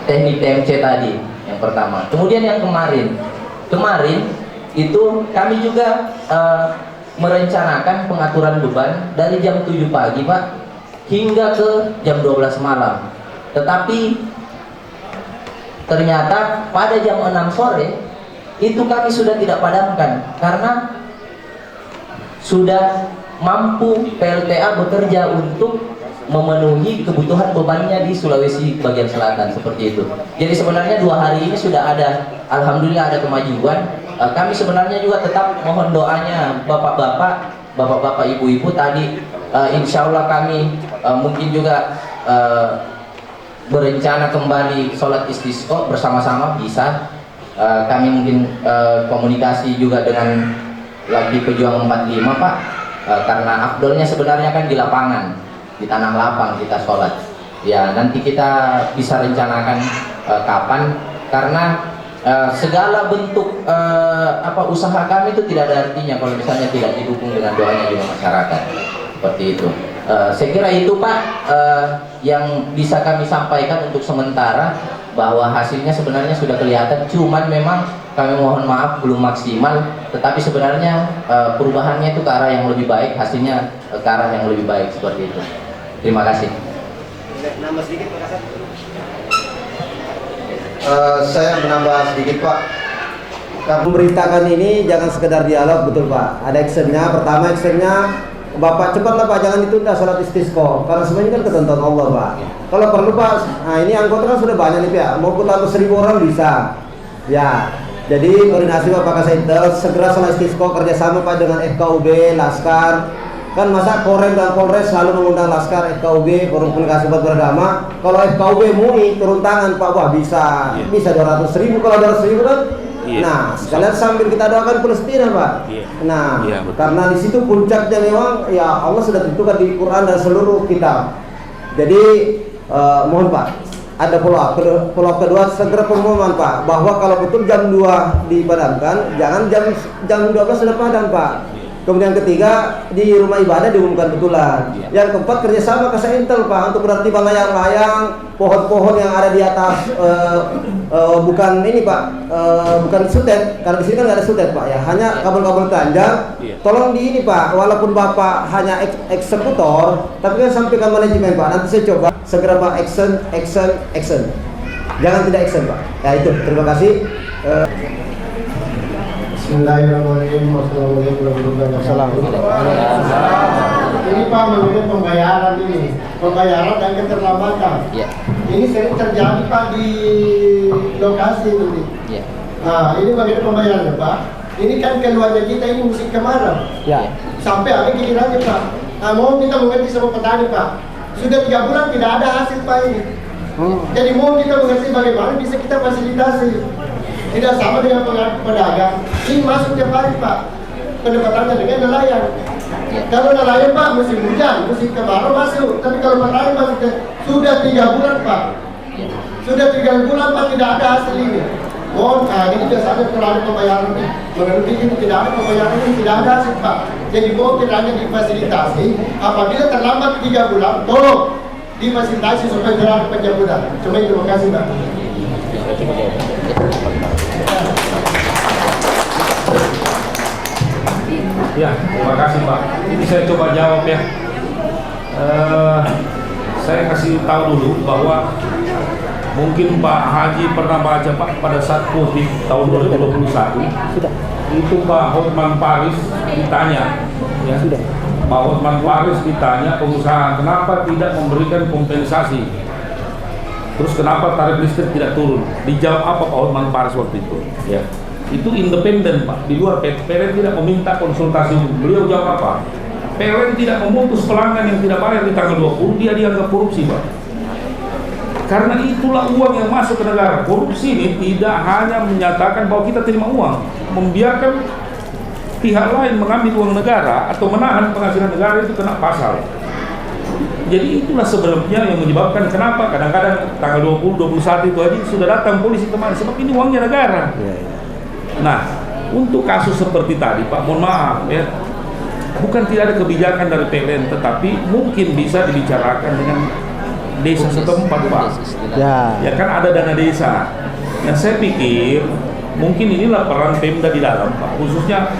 [SPEAKER 9] teknik TMC tadi yang pertama. Kemudian yang kemarin itu kami juga merencanakan pengaturan beban dari jam 7 pagi, Pak, hingga ke jam 12 malam. Tetapi ternyata pada jam 6 sore itu kami sudah tidak padamkan karena sudah mampu PLTA bekerja untuk memenuhi kebutuhan bebannya di Sulawesi bagian selatan, seperti itu. Jadi sebenarnya 2 hari ini sudah ada, alhamdulillah ada kemajuan. Kami sebenarnya juga tetap mohon doanya bapak-bapak bapak-bapak, ibu-ibu tadi, insya Allah kami mungkin juga berencana kembali sholat istisqa bersama-sama bisa. Kami mungkin komunikasi juga dengan lagi pejuang 45 Pak, karena afdolnya sebenarnya kan di lapangan, di tanah lapang kita sholat. Ya nanti kita bisa rencanakan kapan, karena segala bentuk usaha kami itu tidak ada artinya kalau misalnya tidak didukung dengan doanya juga masyarakat, seperti itu. Saya kira itu Pak yang bisa kami sampaikan untuk sementara, bahwa hasilnya sebenarnya sudah kelihatan, cuman memang kami mohon maaf belum maksimal, tetapi sebenarnya perubahannya itu ke arah yang lebih baik, hasilnya ke arah yang lebih baik, seperti itu. Terima kasih.
[SPEAKER 7] Nambah sedikit Pak Kasat. Saya menambah sedikit Pak. Karena memberitakan ini jangan sekedar dialog, betul Pak. Ada actionnya. Pertama actionnya, Bapak cepatlah Pak, jangan ditunda sholat istisqa, karena semuanya kan ketentuan Allah Pak. Kalau perlu Pak, nah ini anggota kan sudah banyak nih Pak, mau tambah 1.000 orang bisa. Ya, jadi koordinasi Bapak Kasaitel, segera sholat istisqa kerjasama Pak dengan FKUB, Laskar. Kan masa Korem dan Polres selalu mengundang Laskar, FKUB, Forum Komunikasi Umat Beragama. Kalau FKUB MUI turun tangan Pak, wah bisa, bisa 200.000, kalau 200.000 kan. Nah, sekalian sambil kita doakan Palestina Pak. Nah, karena di situ puncaknya memang ya Allah sudah tentukan di Quran dan seluruh kitab. Jadi mohon Pak, ada follow-up kedua, segera pengumuman Pak, bahwa kalau betul jam 2 dipadamkan, jangan jam 12 sudah padam Pak. Kemudian ketiga, di rumah ibadah diumumkan betulan. Yang keempat, kerjasama Kasaitel Pak, untuk berarti layang-layang, pohon-pohon yang ada di atas, bukan ini Pak, bukan sutet, karena di sini kan nggak ada sutet Pak ya, hanya kabel-kabel panjang. Tolong di ini Pak, walaupun Bapak hanya eksekutor, tapi kan sampaikan manajemen Pak. Nanti saya coba segera Pak, action. Jangan tidak action Pak. Ya itu, terima kasih.
[SPEAKER 11] Bismillahirrahmanirrahim. Wassalamualaikum warahmatullahi wabarakatuh. Ini Pak mengenai pembayaran dan keterlambatan. Ini sering terjadi Pak di lokasi ini. Nah ini mengenai pembayaran Pak. Ini kan keluarga kita ini musim kemarau. Sampai ada gilirannya Pak. Nah mohon kita mengerti sama petani Pak. Sudah 3 bulan tidak ada hasil Pak ini. Jadi mohon kita mengerti bagaimana bisa kita fasilitasi. Tidak sama dengan pedagang. Ini masuk tiap hari Pak, pendapatannya dengan nelayan. Kalau nelayan Pak musim hujan, musim kemarau masuk. Tapi kalau petani masuk sudah 3 bulan Pak. Sudah 3 bulan Pak tidak ada hasil ini. Mohon, ini biasanya kalau ada pembayaran mengenai ini tidak ada pembayaran ini, tidak ada hasil Pak. Jadi mohon kiranya difasilitasi. Apabila terlambat 3 bulan, tolong difasilitasi supaya tidak ada pencabutan. Terima kasih Pak.
[SPEAKER 5] Ya, terima kasih Pak. Ini saya coba jawab ya. Saya kasih tahu dulu bahwa mungkin Pak Haji pernah baca Pak pada saat Covid tahun 2021 itu Pak Hotman Paris ditanya, ya, Pak Hotman Paris ditanya pengusaha kenapa tidak memberikan kompensasi, terus kenapa tarif listrik tidak turun? Dijawab apa Pak Hotman Paris waktu itu? Ya. Itu independen Pak, di luar PLN tidak meminta konsultasi. Beliau jawab apa? PLN tidak memutus pelanggan yang tidak bayar di tanggal 20, dia dianggap korupsi Pak. Karena itulah uang yang masuk ke negara. Korupsi ini tidak hanya menyatakan bahwa kita terima uang, membiarkan pihak lain mengambil uang negara atau menahan penghasilan negara, itu kena pasal. Jadi itulah sebenarnya yang menyebabkan kenapa kadang-kadang tanggal 20, 21 itu aja sudah datang polisi kemarin, sebab ini uangnya negara. Nah, untuk kasus seperti tadi Pak, mohon maaf ya, bukan tidak ada kebijakan dari PLN, tetapi mungkin bisa dibicarakan dengan desa setempat Pak. Ya kan ada dana desa. Yang saya pikir mungkin inilah peran Pemda di dalam Pak, khususnya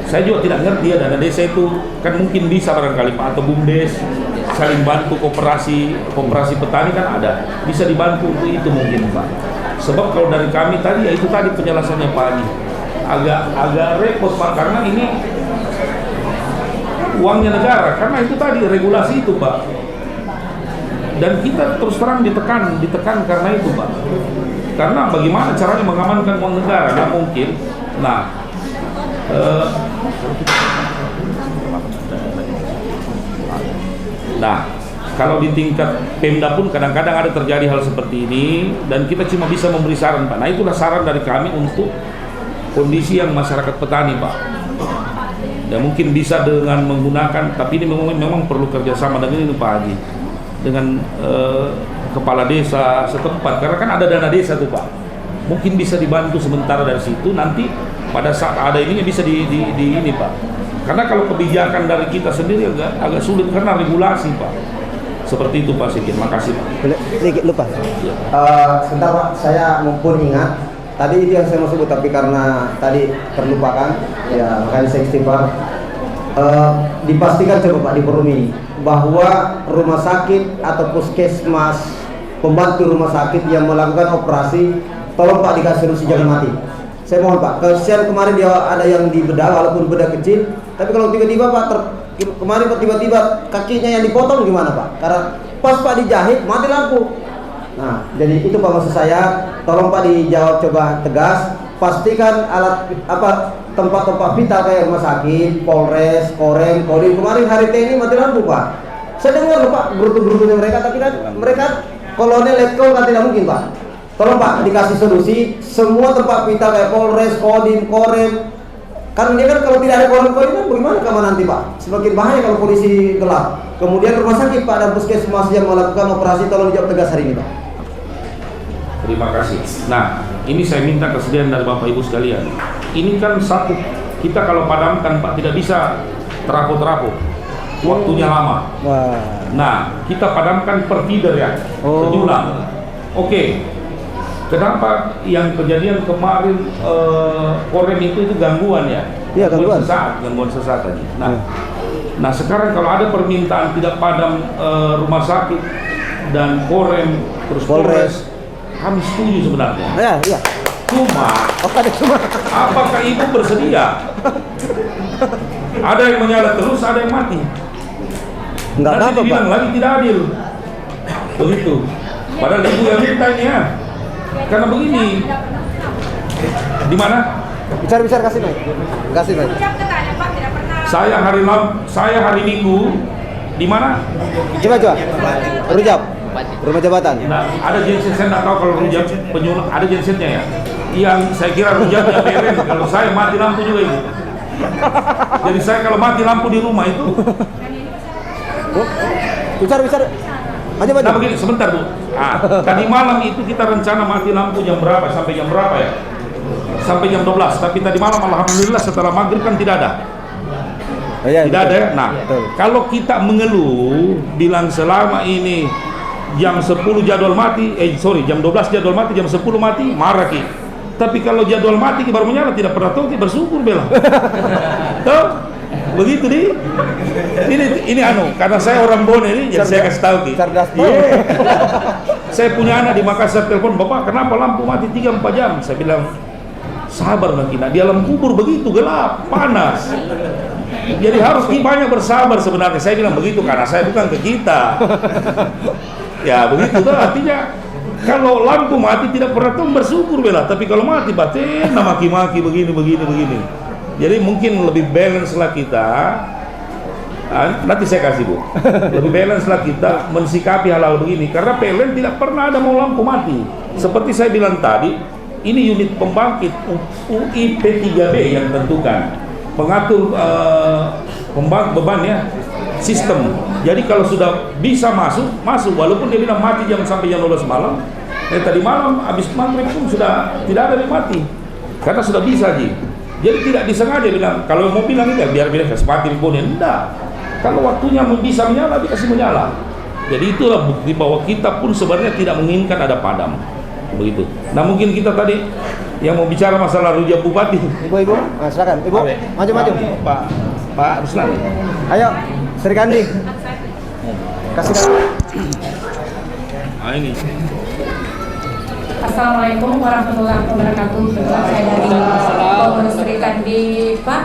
[SPEAKER 5] saya juga tidak ngerti ya, dana desa itu kan mungkin bisa barangkali Pak, atau BUMDes saling bantu, koperasi petani kan ada, bisa dibantu untuk itu mungkin Pak. Sebab kalau dari kami tadi ya itu tadi penjelasannya Pak Haji agak repot Pak, karena ini uangnya negara, karena itu tadi regulasi itu Pak, dan kita terus terang ditekan karena itu Pak, karena bagaimana caranya mengamankan uang negara, nggak mungkin. Nah Nah, kalau di tingkat Pemda pun kadang-kadang ada terjadi hal seperti ini dan kita cuma bisa memberi saran, Pak. Nah, itulah saran dari kami untuk kondisi yang masyarakat petani, Pak. Dan mungkin bisa dengan menggunakan, tapi ini memang perlu kerjasama dengan ini, Pak Haji, dengan kepala desa setempat, karena kan ada dana desa tuh, Pak. Mungkin bisa dibantu sementara dari situ, nanti pada saat ada ininya bisa di ini, Pak. Karena kalau kebijakan dari kita sendiri agak sulit karena regulasi, Pak. Seperti itu, Pak Sikit. Makasih, Pak.
[SPEAKER 7] Sedikit lupa. Sebentar, Pak. Saya mumpun ingat. Tadi itu yang saya mau sebut, tapi karena tadi terlupakan, ya makanya saya istighfar. Dipastikan coba Pak di forum ini bahwa rumah sakit atau puskesmas, pembantu rumah sakit yang melakukan operasi, tolong Pak dikasih solusi jangan mati. Saya mohon Pak, kesian kemarin dia ada yang dibedah walaupun bedah kecil, tapi kalau tiba-tiba Pak kemarin Pak tiba-tiba kakinya yang dipotong gimana Pak? Karena pas Pak dijahit mati lampu. Nah, jadi itu Pak maksud saya, tolong Pak dijawab coba tegas, pastikan alat tempat-tempat vital kayak rumah sakit, Polres, Korem, Kodim, kemarin hari TNI mati lampu Pak. Saya dengar loh Pak gerutu-gerutunya mereka, tapi kan mereka kolonel letkol kan tidak mungkin Pak. Tolong Pak dikasih solusi semua tempat vital kayak Polres, Kodim, Korem. Kan dia kan kalau tidak ada Kodim kan bagaimana keamanan nanti Pak? Semakin bahaya kalau polisi gelap. Kemudian rumah sakit Pak dan puskesmas yang melakukan operasi tolong dijawab tegas hari ini Pak.
[SPEAKER 5] Terima kasih. Nah, ini saya minta kesediaan dari Bapak Ibu sekalian. Ini kan satu, kita kalau padamkan Pak tidak bisa teraput-teraput. Waktunya lama. Nah, kita padamkan per feeder ya, sejulang. Oke. Kenapa yang kejadian kemarin Korem itu gangguan ya? Iya, gangguan sesaat tadi. Nah, sekarang kalau ada permintaan tidak padam rumah sakit dan Korem terus Polres, kami setuju sebenarnya. Iya. Cuma, apakah Ibu bersedia? Ada yang menyala terus, ada yang mati. Nanti dibilang lagi tidak adil. Begitu. Padahal Ibu yang minta ini ya. Karena begini. Di mana?
[SPEAKER 7] Bicara kasih Pak. Kasih Pak.
[SPEAKER 5] Saya hari Minggu di mana?
[SPEAKER 7] Coba. Rujak. Rumah jabatan.
[SPEAKER 5] Nah, ada genset, saya tidak tahu kalau rujak penyuluh, ada gensetnya ya. Yang saya kira rujaknya beren, kalau saya mati lampu juga itu. Jadi saya kalau mati lampu di rumah itu.
[SPEAKER 7] Bicara. Maju.
[SPEAKER 5] Nah begini, sebentar Bu. Tadi malam itu kita rencana mati lampu jam berapa, sampai jam berapa ya? Sampai jam 12, tapi tadi malam alhamdulillah setelah maghrib kan tidak ada. Tidak ada ya? Nah, kalau kita mengeluh, bilang selama ini jam 10 jadwal mati, jam 12 jadwal mati, jam 10 mati, marah Ki. Tapi kalau jadwal mati baru menyala, tidak pernah tahu, bersyukur bela. Tuh, begitu nih. Ini karena saya orang Bone ini, jadi saya kasih tahu Ki. Saya punya anak di Makassar telepon, Bapak kenapa lampu mati 3-4 jam? Saya bilang, sabar Ki, di alam kubur begitu gelap, panas. Jadi harus banyak bersabar sebenarnya. Saya bilang begitu karena saya bukan ke kita. Ya begitu tuh artinya kalau lampu mati tidak pernah tuh bersyukur bela, tapi kalau mati batin maki-maki begini. Jadi mungkin lebih balance lah kita. Nanti saya kasih Bu. Lebih balance lah kita mensikapi hal-hal begini karena PLN tidak pernah ada mau lampu mati. Seperti saya bilang tadi, ini unit pembangkit UI P3B yang tentukan mengatur beban ya. Sistem. Jadi kalau sudah bisa masuk walaupun dia bilang mati sampai jam 12 malam. Tadi malam habis maghrib pun sudah tidak ada yang mati. Karena sudah bisa Jadi tidak disengaja bilang kalau mau bilang ini biar kasih mati Bone. Enggak. Kalau waktunya bisa menyala dikasih menyala. Jadi itulah bukti bahwa kita pun sebenarnya tidak menginginkan ada padam. Begitu. Nah, mungkin kita tadi yang mau bicara masalah rujak bupati. Ibu, silakan. Ibu, maju. Pak Ruslan.
[SPEAKER 7] Ayo, Sri Kandi. Kasih.
[SPEAKER 5] Ini.
[SPEAKER 12] Assalamualaikum warahmatullahi wabarakatuh. Saya dari Pengurus Sri Kandi, Pak.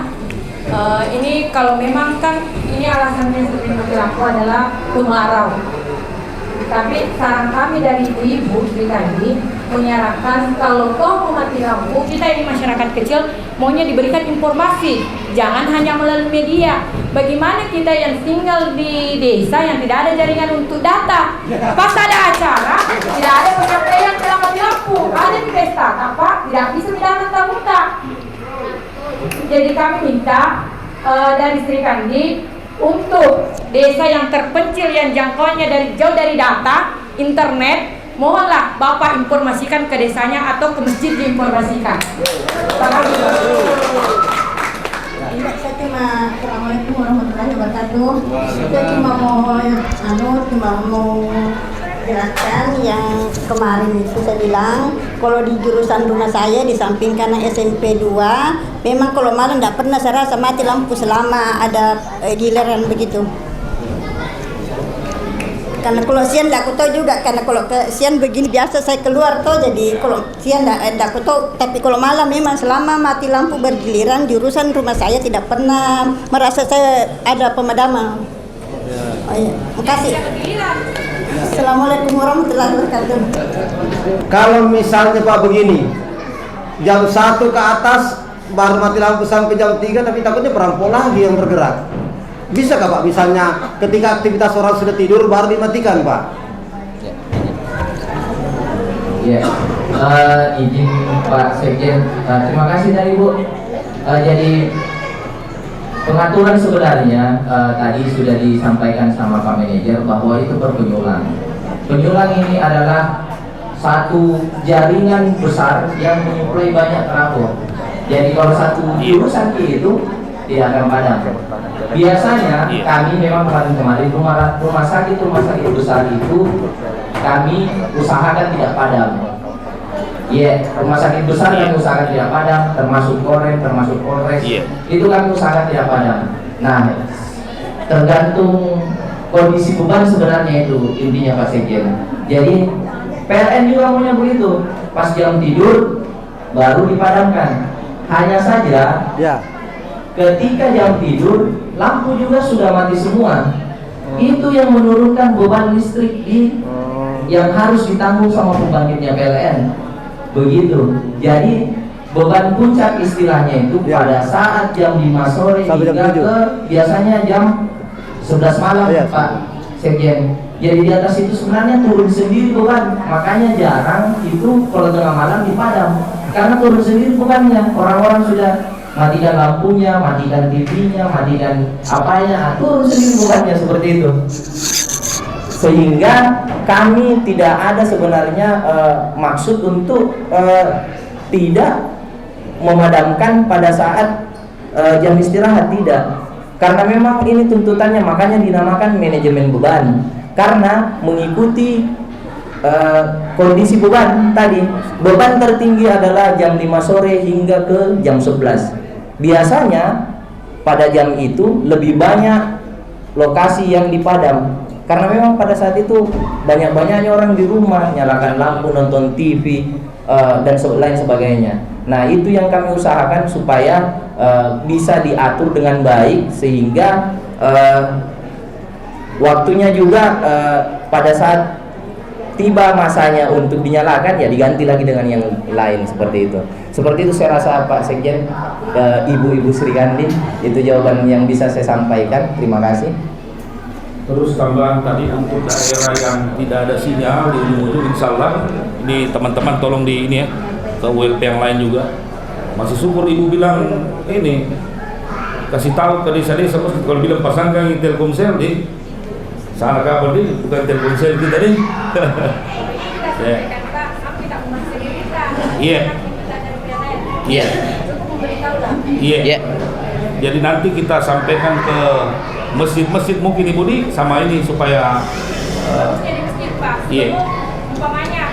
[SPEAKER 12] Ini kalau memang kan ini alasannya seperti aku adalah kemarau. Tapi saran kami dari ibu-ibu tadi menyarankan kalau toh mau mati lampu, kita ini masyarakat kecil maunya diberikan informasi, jangan hanya melalui media. Bagaimana kita yang tinggal di desa yang tidak ada jaringan untuk data, pas ada acara tidak ada penyampaian telah mati lampu, ada di pesta apa tidak bisa didatang tamu-tamu. Jadi kami minta dari Sri Kandi untuk desa yang terpencil yang jangkauannya jauh dari data, internet, mohonlah Bapak informasikan ke desanya atau ke masjid diinformasikan.
[SPEAKER 13] Saya cuma Assalamualaikum warahmatullahi wabarakatuh. Saya cuma mau jelaskan yang kemarin itu saya bilang kalau di jurusan rumah saya di samping kanan SMP 2 memang kalau malam tidak pernah saya rasa mati lampu selama ada giliran begitu. Karena kalau siang tidak aku tahu juga, karena kalau siang begini biasa saya keluar tuh, jadi kalau siang tidak aku tahu, tapi kalau malam memang selama mati lampu bergiliran jurusan rumah saya tidak pernah merasa saya ada pemadaman. Oh, iya. Makasih. Assalamualaikum warahmatullahi wabarakatuh.
[SPEAKER 7] Kalau misalnya Pak begini, jam 1 ke atas baru mati lampu sampai jam 3, tapi takutnya perampok lagi yang bergerak. Bisa nggak Pak, misalnya ketika aktivitas orang sudah tidur baru dimatikan Pak?
[SPEAKER 9] Ya, izin Pak Sekjen, terima kasih dari Bu. Jadi pengaturan sebenarnya tadi sudah disampaikan sama Pak Manajer bahwa itu berpenyulang. Penyulang ini adalah satu jaringan besar yang menyuplai banyak trafo. Jadi kalau satu jurusan itu tidak akan padam. Biasanya kami memang kemarin rumah sakit besar itu kami usahakan tidak padam. Rumah sakit besar kami usahakan tidak padam, termasuk Korem, termasuk Polres. Itu kami usahakan tidak padam. Nah, tergantung kondisi beban sebenarnya itu intinya Pak Sekjen. Jadi PLN juga maunya begitu. Pas jam tidur baru dipadamkan. Hanya saja ketika jam tidur lampu juga sudah mati semua. Itu yang menurunkan beban listrik yang harus ditanggung sama pembangkitnya PLN. Begitu. Jadi beban puncak istilahnya itu pada saat jam 5 sore hingga ke biasanya jam 11 malam Pak Sekjen. Jadi di atas itu sebenarnya turun sendiri beban. Makanya jarang itu kalau tengah malam dipadam. Karena turun sendiri bebannya. Orang-orang sudah matikan lampunya, matikan TV-nya, matikan apanya, turun sendiri bebannya seperti itu. Sehingga kami tidak ada sebenarnya maksud untuk tidak memadamkan pada saat jam istirahat, tidak. Karena memang ini tuntutannya, makanya dinamakan manajemen beban. Karena mengikuti kondisi beban tadi. Beban tertinggi adalah jam 5 sore hingga ke jam 11. Biasanya pada jam itu lebih banyak lokasi yang dipadam. Karena memang pada saat itu banyak-banyaknya orang di rumah, nyalakan lampu, nonton TV, dan lain sebagainya. Nah, itu yang kami usahakan supaya bisa diatur dengan baik, sehingga waktunya juga pada saat tiba masanya untuk dinyalakan ya diganti lagi dengan yang lain, seperti itu. Seperti itu saya rasa Pak Sekjen, Ibu-Ibu Sri Kandi, itu jawaban yang bisa saya sampaikan. Terima kasih.
[SPEAKER 5] Terus tambahan tadi untuk daerah yang tidak ada sinyal di ujung-ujung, insya Allah ini teman-teman tolong di ini ya, ke WLP yang lain juga. Masih syukur Ibu bilang ini, kasih tahu ke desa-desa, kalau bilang pasangkan Telkomsel di sana kabar di, bukan Telkomsel kita nih. Iya. Jadi nanti kita sampaikan ke masjid-masjid mungkin Ibu di sama ini supaya
[SPEAKER 3] Umpamanya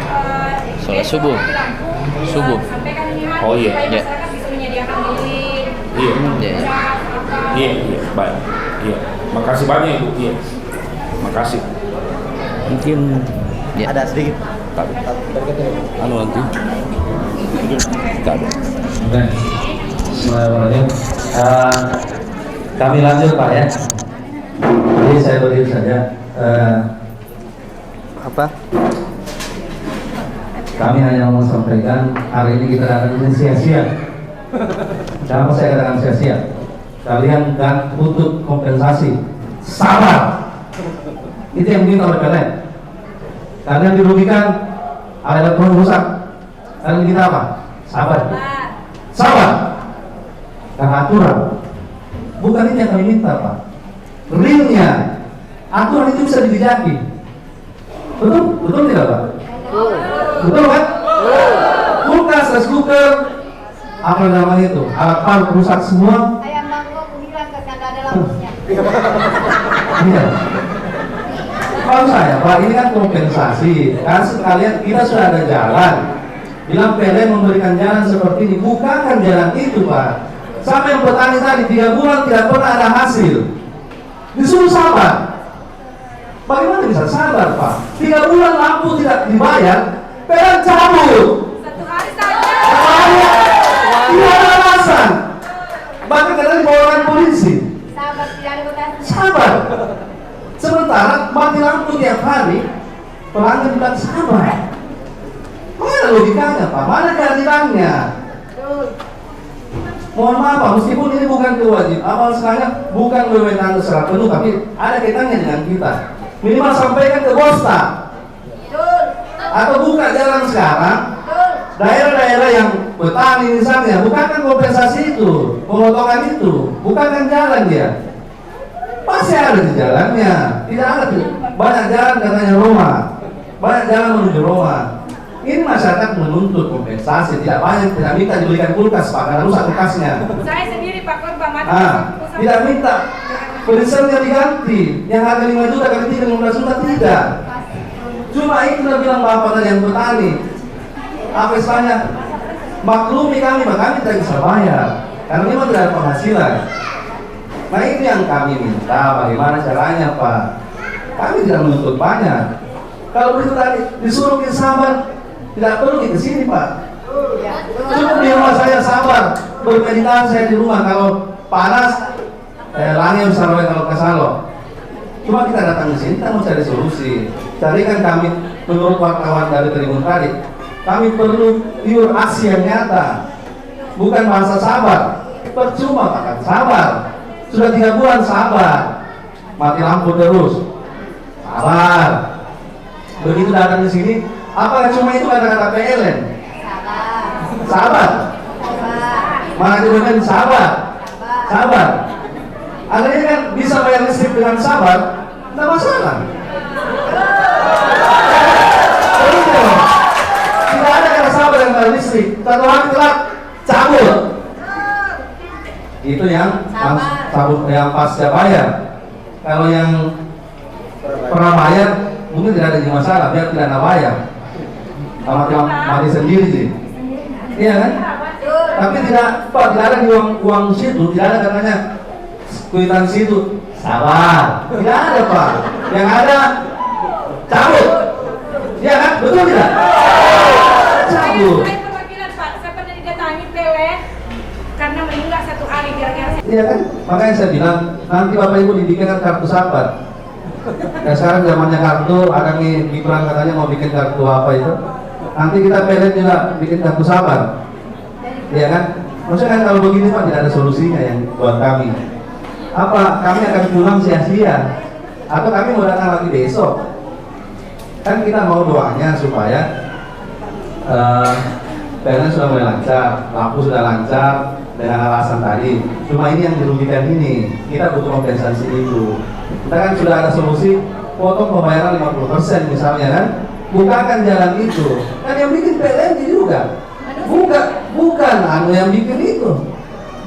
[SPEAKER 14] sholat subuh.
[SPEAKER 3] sampaikan ini
[SPEAKER 5] Oh iya.
[SPEAKER 3] supaya masyarakat bisa menyediakan diri.
[SPEAKER 5] Iya, baik. Iya. Makasih banyak Ibu. Iya. Makasih.
[SPEAKER 14] Mungkin
[SPEAKER 2] ada sedikit.
[SPEAKER 14] Nanti.
[SPEAKER 6] Oke. Kami lanjut Pak ya. Jadi saya berdiri saja.
[SPEAKER 2] Pak.
[SPEAKER 6] Kami hanya mau sampaikan hari ini kita datang ini sia-sia. Kenapa saya katakan sia-sia? Kalian kan butuh kompensasi. Sabar. Itu yang diminta oleh PLN. Kalian dirugikan, ada elektronik rusak. Kalian kita apa? Sabar. Sabar. Dan aturan. Bukan itu yang kami minta, Pak. Realnya, aturan itu bisa dijajaki. Betul? Betul tidak, Pak? Betul kan? Kulkas, rice cooker, apa namanya itu? Alat panah rusak semua.
[SPEAKER 13] Ayam bangkok hilang karena ada lampunya.
[SPEAKER 6] Iya. Kalau saya, Pak, ini kan kompensasi. Kan sekalian kita sudah ada jalan. Bilang PLN memberikan jalan seperti ini, bukakan jalan itu, Pak. Sampai yang petani tadi 3 bulan tidak pernah ada hasil. Disuruh sabar. Bagaimana bisa sabar, Pak? 3 bulan lampu tidak dibayar, PLN cabut.
[SPEAKER 12] 1 hari saja.
[SPEAKER 6] Tidak ada alasan. Bahkan kadang dibawakan polisi.
[SPEAKER 13] Sabar, tidak ada bekasnya.
[SPEAKER 6] Sabar. Sementara mati lampu tiap hari, pelanggan bilang sabar. Mana logikanya, Pak? Mana keadilannya? Mohon maaf, Pak, meskipun ini bukan kewajiban, awal sekali bukan wewenang secara penuh, tapi ada kaitannya dengan kita. Minimal sampaikan ke Bosta atau buka jalan sekarang. Daerah-daerah yang petani misalnya, bukakan kompensasi itu, pemotongan itu, bukakan jalan dia. Masih ada di jalannya, tidak ada banyak jalan katanya Roma, banyak jalan menuju Roma. Ini masyarakat menuntut kompensasi, tidak banyak, tidak minta diberikan kulkas, Pak, karena rusak kulkasnya.
[SPEAKER 12] Saya sendiri Pak korban mati.
[SPEAKER 6] Tidak minta pedesernya diganti, yang harga 5 juta kali 3 15 juta tidak. Cuma itu sudah bilang Bapak tadi yang petani. Apa istilahnya? Maklumi kami, Pak, kami tidak bisa bayar karena memang tidak ada penghasilan. Nah itu yang kami minta, bagaimana caranya, Pak? Kami tidak menuntut banyak. Kalau begitu tadi disuruh kita sabar, tidak perlu kita sini, Pak. Cukup di rumah saya sabar, bermeditasi saya di rumah. Kalau panas, langit misalnya kalau kesalo. Cuma kita datang di sini, kita mau cari solusi. Carikan kami, menurut wartawan dari Tribun tadi, kami perlu pure aksi yang nyata, bukan bahasa sabar. Percuma, Pak, kan sabar. Sudah 3 bulan sabar, mati lampu terus, sabar. Begitu datang di sini, apakah cuma itu kata-kata PLN? Sabar. Mana juga sabar, sabar. Akhirnya kan bisa bayar listrik dengan sabar, tidak masalah. Tidak ada kata sabar yang bayar listrik. 1 hari telat, cabut. Itu yang yang pasca bayar. Kalau yang pernah bayar mungkin tidak ada masalah, biar tidak ada bayar. Mati sendiri sih. Iya kan? Tapi tidak, Pak, tidak ada di uang situ, tidak ada katanya kwitansi itu. Sabar. Tidak ada, Pak. Yang ada cabut. Iya kan? Betul tidak? Cabut.
[SPEAKER 12] Saya perwakilan, Pak. Saya pernah didatangi PLN karena menunggak 1 hari kira-kira.
[SPEAKER 6] Iya kan? Makanya saya bilang nanti Bapak Ibu dibikinkan kartu sabar. Ya sekarang zamannya kartu, ada nih Gibran katanya mau bikin kartu apa itu. Nanti kita PLN juga bikin kartu sabar. Iya kan? Maksudnya kan kalau begini, Pak, tidak ada solusinya yang buat kami. Apa? Kami akan pulang sia-sia atau kami mau datang lagi besok? Kan kita mau doanya supaya PLN sudah mulai lancar, lampu sudah lancar dengan alasan tadi. Cuma ini yang dirugikan ini, kita butuh kompensasi itu. Kita kan sudah ada solusi, potong pembayaran 50% misalnya kan, bukakan jalan itu. Kan yang bikin PLN juga, bukan anu yang bikin itu,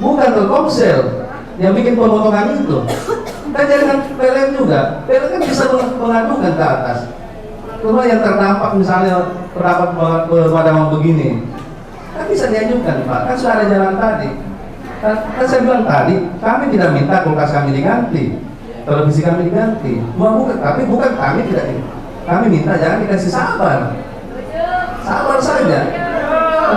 [SPEAKER 6] bukan Telkomsel yang bikin pemotongan itu. Kan jalan PLN juga, PLN kan bisa mengadukan ke atas. Cuma yang terdampak misalnya terdapat pemadaman begini, kan bisa diajukan, Pak. Kan sudah ada jalan tadi. Kan saya bilang tadi, kami tidak minta kulkas kami diganti, televisi kami diganti. Tapi bukan kami tidak. Kami minta jangan dikasih sabar. Sabar saja.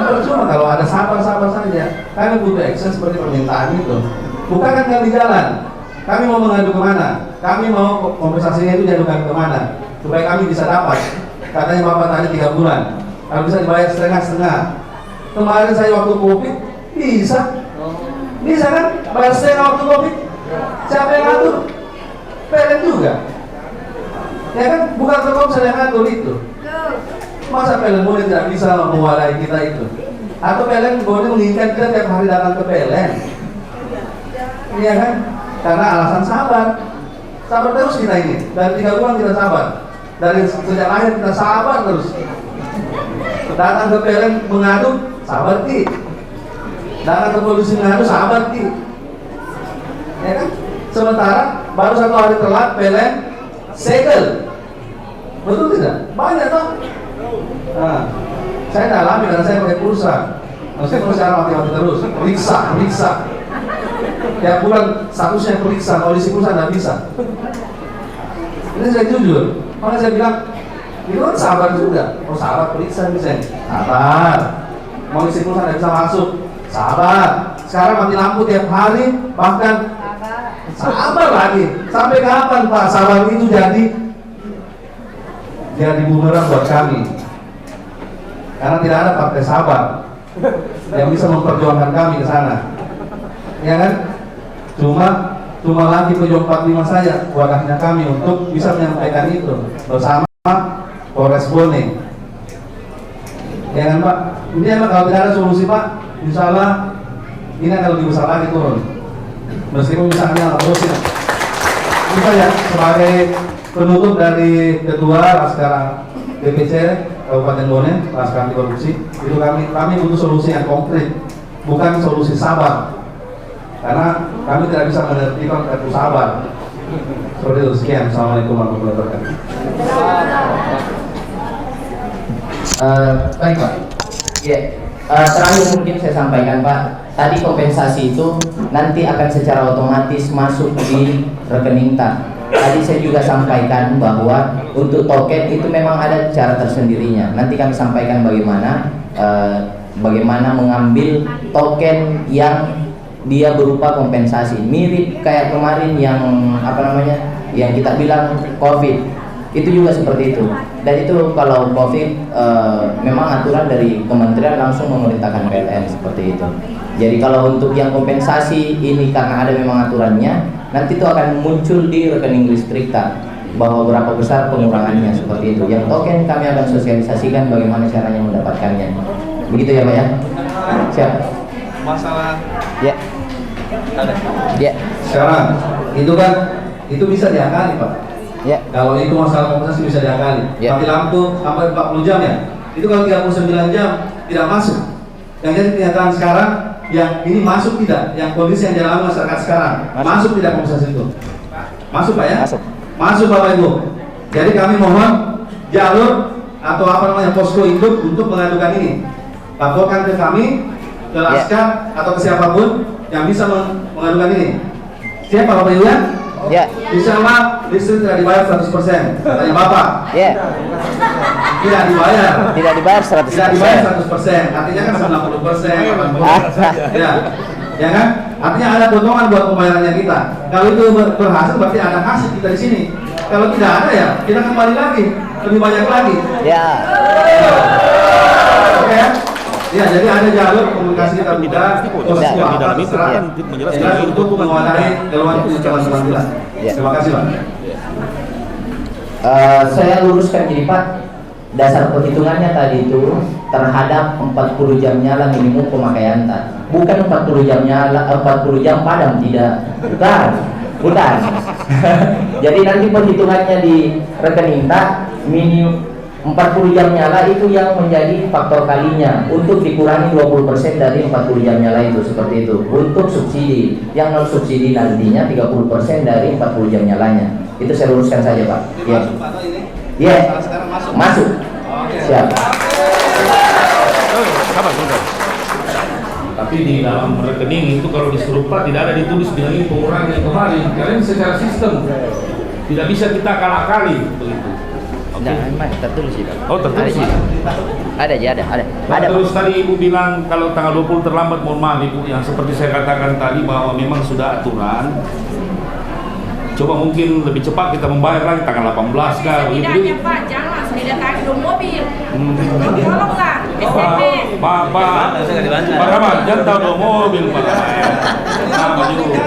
[SPEAKER 6] Percuma kalau ada sabar saja. Kami butuh action seperti permintaan itu. Bukan kami jalan. Kami mau mengadu kemana? Kami mau kompensasinya itu diadukan kemana? Supaya kami bisa dapat. katanya Bapak tadi 3 bulan. Kalau bisa dibayar setengah-setengah. Kemarin saya waktu Covid bisa. Bisa kan? Bayar setengah waktu Covid. Siapa yang ngatur? PLN juga. Ya kan? Bukan Telkomsel yang ngatur itu. Masa PLN boleh tidak bisa mewadahi kita itu? Atau PLN boleh menginginkan kita tiap hari datang ke PLN? Iya kan? Karena alasan sabar. Sabar terus kita ini. Dari 3 bulan kita sabar. Dari sejak lahir kita sabar terus. Datang ke PLN mengadu, sabar Ki. Datang ke polisi mengadu, sabar Ki. Ya kan? Sementara baru 1 hari telat PLN segel. Betul tidak? Banyak toh. Nah, saya tidak alami karena saya pakai pulsa. Maksudnya sekarang mati-mati terus, periksa. Tiap bulan statusnya periksa, kalau isi pulsa tidak bisa. Ini saya jujur, makanya saya bilang, itu kan sabar juga. Oh sabar, periksa misalnya. Sabar. Mau isi pulsa tidak bisa masuk. Sabar. Sekarang mati lampu tiap hari, bahkan sabar lagi. Sampai kapan Pak sabar itu jadi bumerang buat kami? Karena tidak ada partai sabar yang bisa memperjuangkan kami ke sana, ya kan? Cuma lagi pejuang 45 saja wadahnya kami untuk bisa menyampaikan itu bersama Polres Bone, ya kan Pak? Ini emang kalau tidak ada solusi Pak, insya Allah ini akan lebih besar lagi turun. Meskipun misalnya terusin, itu saja sebagai penutup dari Ketua Laskar DPC Kabupaten Bone, Laskar Anti Korupsi, itu kami butuh solusi yang konkret, bukan solusi sabar, karena kami tidak bisa menertibkan kartu sabar. Seperti itu. Sekian. Assalamualaikum warahmatullahi wabarakatuh.
[SPEAKER 9] Baik Pak. Ya, terakhir mungkin saya sampaikan Pak. Tadi kompensasi itu nanti akan secara otomatis masuk di rekening TAN. Tadi saya juga sampaikan bahwa untuk token itu memang ada cara tersendirinya. Nanti kami sampaikan bagaimana mengambil token yang dia berupa kompensasi, mirip kayak kemarin yang yang kita bilang COVID. Itu juga seperti itu. Dan itu kalau COVID memang aturan dari kementerian langsung memerintahkan PLN seperti itu. Jadi kalau untuk yang kompensasi ini karena ada memang aturannya, nanti itu akan muncul di rekening listrik TAN bahwa berapa besar pengurangannya seperti itu. Yang token kami akan sosialisasikan bagaimana caranya mendapatkannya. Begitu ya Pak ya? Siap.
[SPEAKER 6] Masalah
[SPEAKER 9] ya. Ya.
[SPEAKER 6] Sekarang itu bisa diakali Pak.
[SPEAKER 9] Ya.
[SPEAKER 6] Kalau itu masalah kompensasi bisa diakali.
[SPEAKER 9] Ya.
[SPEAKER 6] Mati lampu sampai 40 jam ya. Itu kalau 39 jam tidak masuk. Yang jadi kenyataan sekarang yang ini masuk tidak? Yang kondisi yang dialami masyarakat sekarang masuk tidak kompensasi itu? Masuk Pak ya? Masuk Bapak Ibu. Jadi kami mohon jalur atau posko induk untuk mengadukan ini. Laporkan ke kami, ke Laskar atau ke siapapun yang bisa mengadukan ini. Siap Bapak Ibu ya?
[SPEAKER 9] Ya.
[SPEAKER 6] Insya Allah listrik tidak dibayar 100%, katanya Bapak.
[SPEAKER 9] Ya.
[SPEAKER 6] Tidak dibayar.
[SPEAKER 9] Tidak dibayar 100%.
[SPEAKER 6] Tidak dibayar 100%. Artinya kan 90%, 80%. Ya kan? Artinya ada potongan buat pembayarannya kita. Kalau itu berhasil berarti ada hasil kita di sini. Kalau tidak ada ya kita kembali lagi lebih banyak lagi.
[SPEAKER 9] Ya.
[SPEAKER 6] Oke ya. Ya, jadi ada jalur komunikasi kita buka untuk mewadahi keluhan teman-teman kita. Terima kasih Pak.
[SPEAKER 9] Saya luruskan jadi Pak, dasar perhitungannya tadi itu terhadap 40 jam nyala minimum pemakaian TAN. Bukan 40 jam nyala, 40 jam padam, tidak. Bukan. Jadi nanti perhitungannya di rekening TAN minimum 40 jam nyala itu yang menjadi faktor kalinya untuk dikurangi 20% dari 40 jam nyala itu, seperti itu. Untuk subsidi, yang non subsidi nantinya 30% dari 40 jam nyalanya. Itu saya luruskan saja Pak. Ya. Iya. Masuk. Siap.
[SPEAKER 5] Tapi di dalam rekening itu kalau disuruh Pak tidak ada ditulis dengan ini pengurangan yang kemarin. Karena secara sistem tidak bisa kita kalah-kali begitu.
[SPEAKER 14] Nah, tertulis sih Pak.
[SPEAKER 5] Oh, tertulis sih.
[SPEAKER 14] Ada.
[SPEAKER 5] Terus tadi Ibu bilang kalau tanggal 20 terlambat, mohon maaf Ibu, yang seperti saya katakan tadi bahwa memang sudah aturan. Coba mungkin lebih cepat kita membayar lagi tanggal 18 kah?
[SPEAKER 12] Setidaknya Pak, jangan tidak tadi dua mobil. Tolonglah, SMS.
[SPEAKER 5] Pak Rahmat, jangan tahu dua mobil Pak. Nama juga.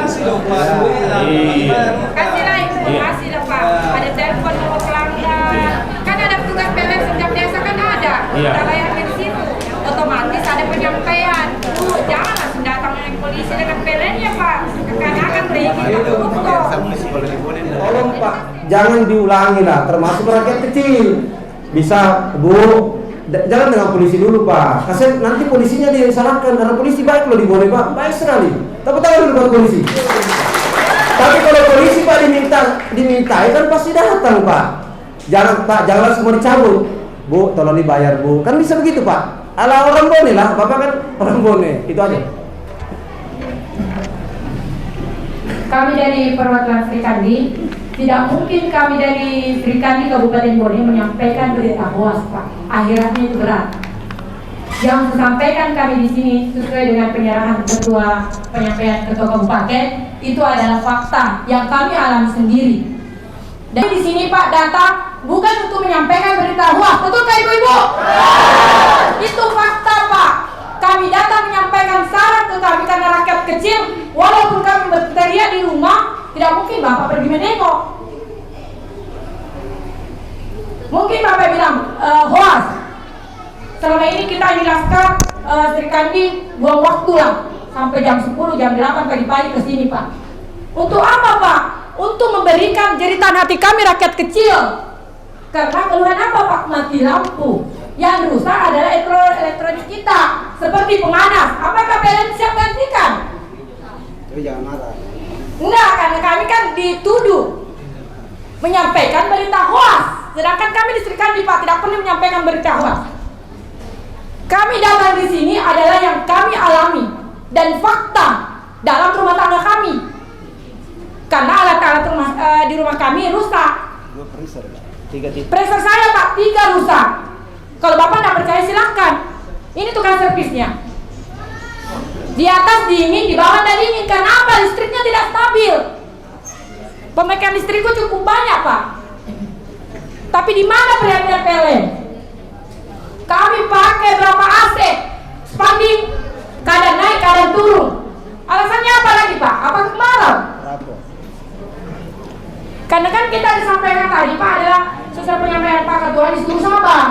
[SPEAKER 5] Iya.
[SPEAKER 12] Kasihlah informasi dah Pak. Ada telepon nomor pelanggan. Kan ada petugas PLN setiap desa kan ada.
[SPEAKER 5] Iya.
[SPEAKER 12] Kita layani di situ. Otomatis ada penyampaian. Jangan langsung datang naik polisi dengan PLN ya Pak. Kekanakan berikan tutup.
[SPEAKER 7] Tolong Pak, jangan diulangi lah, termasuk rakyat kecil. Bisa Bu, jangan dengan polisi dulu Pak. Kasih nanti polisinya disalahkan karena polisi baik loh di Bone Pak, baik sekali. Tapi tangan dulu Pak polisi. Tapi kalau polisi Pak dimintai kan pasti datang Pak. Jangan Pak, jangan semua dicabut. Bu, tolong dibayar Bu. Kan bisa begitu Pak. Ala orang Bone lah, Bapak kan orang Bone. Itu aja.
[SPEAKER 12] Kami dari perwakilan Sri Kandi, tidak mungkin kami dari Sri Kandi Kabupaten Bone menyampaikan berita hoax Pak. Akhiratnya itu berat. Yang disampaikan kami di sini sesuai dengan penyerahan penyampaian ketua kabupaten itu adalah fakta yang kami alami sendiri. Dan di sini Pak datang bukan untuk menyampaikan berita hoax, betul Kak Ibu-ibu? Itu fakta Pak. Kami datang menyampaikan saran ke kami karena rakyat kecil, walaupun kami berteriak di rumah, tidak mungkin Bapak pergi menengok. Mungkin Bapak bilang hoax. Selama ini kita di Laskar Sri Kandi buang waktu lah sampai jam 10, jam 8 pagi-pagi ke sini Pak. Untuk apa Pak? Untuk memberikan jeritan hati kami rakyat kecil. Karena keluhan apa Pak? Mati lampu. Yang rusak adalah elektronik kita, seperti pemanas. Apakah PLN siap gantikan?
[SPEAKER 7] Tapi jangan marah.
[SPEAKER 12] Enggak, karena kami kan dituduh menyampaikan berita hoax. Sedangkan kami di Sri Kandi Pak tidak pernah menyampaikan berita hoax. Kami datang di sini adalah yang kami alami dan fakta dalam rumah tangga kami. Karena alat-alat di rumah kami rusak. Preser saya Pak 3 rusak. Kalau Bapak tidak percaya silahkan. Ini tukang servisnya. Di atas dingin, di bawah tidak dingin. Karena apa? Listriknya tidak stabil. Pemakaian listrikku cukup banyak Pak. Tapi di mana pihak-pihak PLN? Kami pakai berapa AC? Spanding, kadang naik, kadang turun. Alasannya apa lagi Pak? Apa kemarau? Karena kan kita disampaikan tadi Pak adalah sesuai penyampaian Pak Ketua disuruh sabar.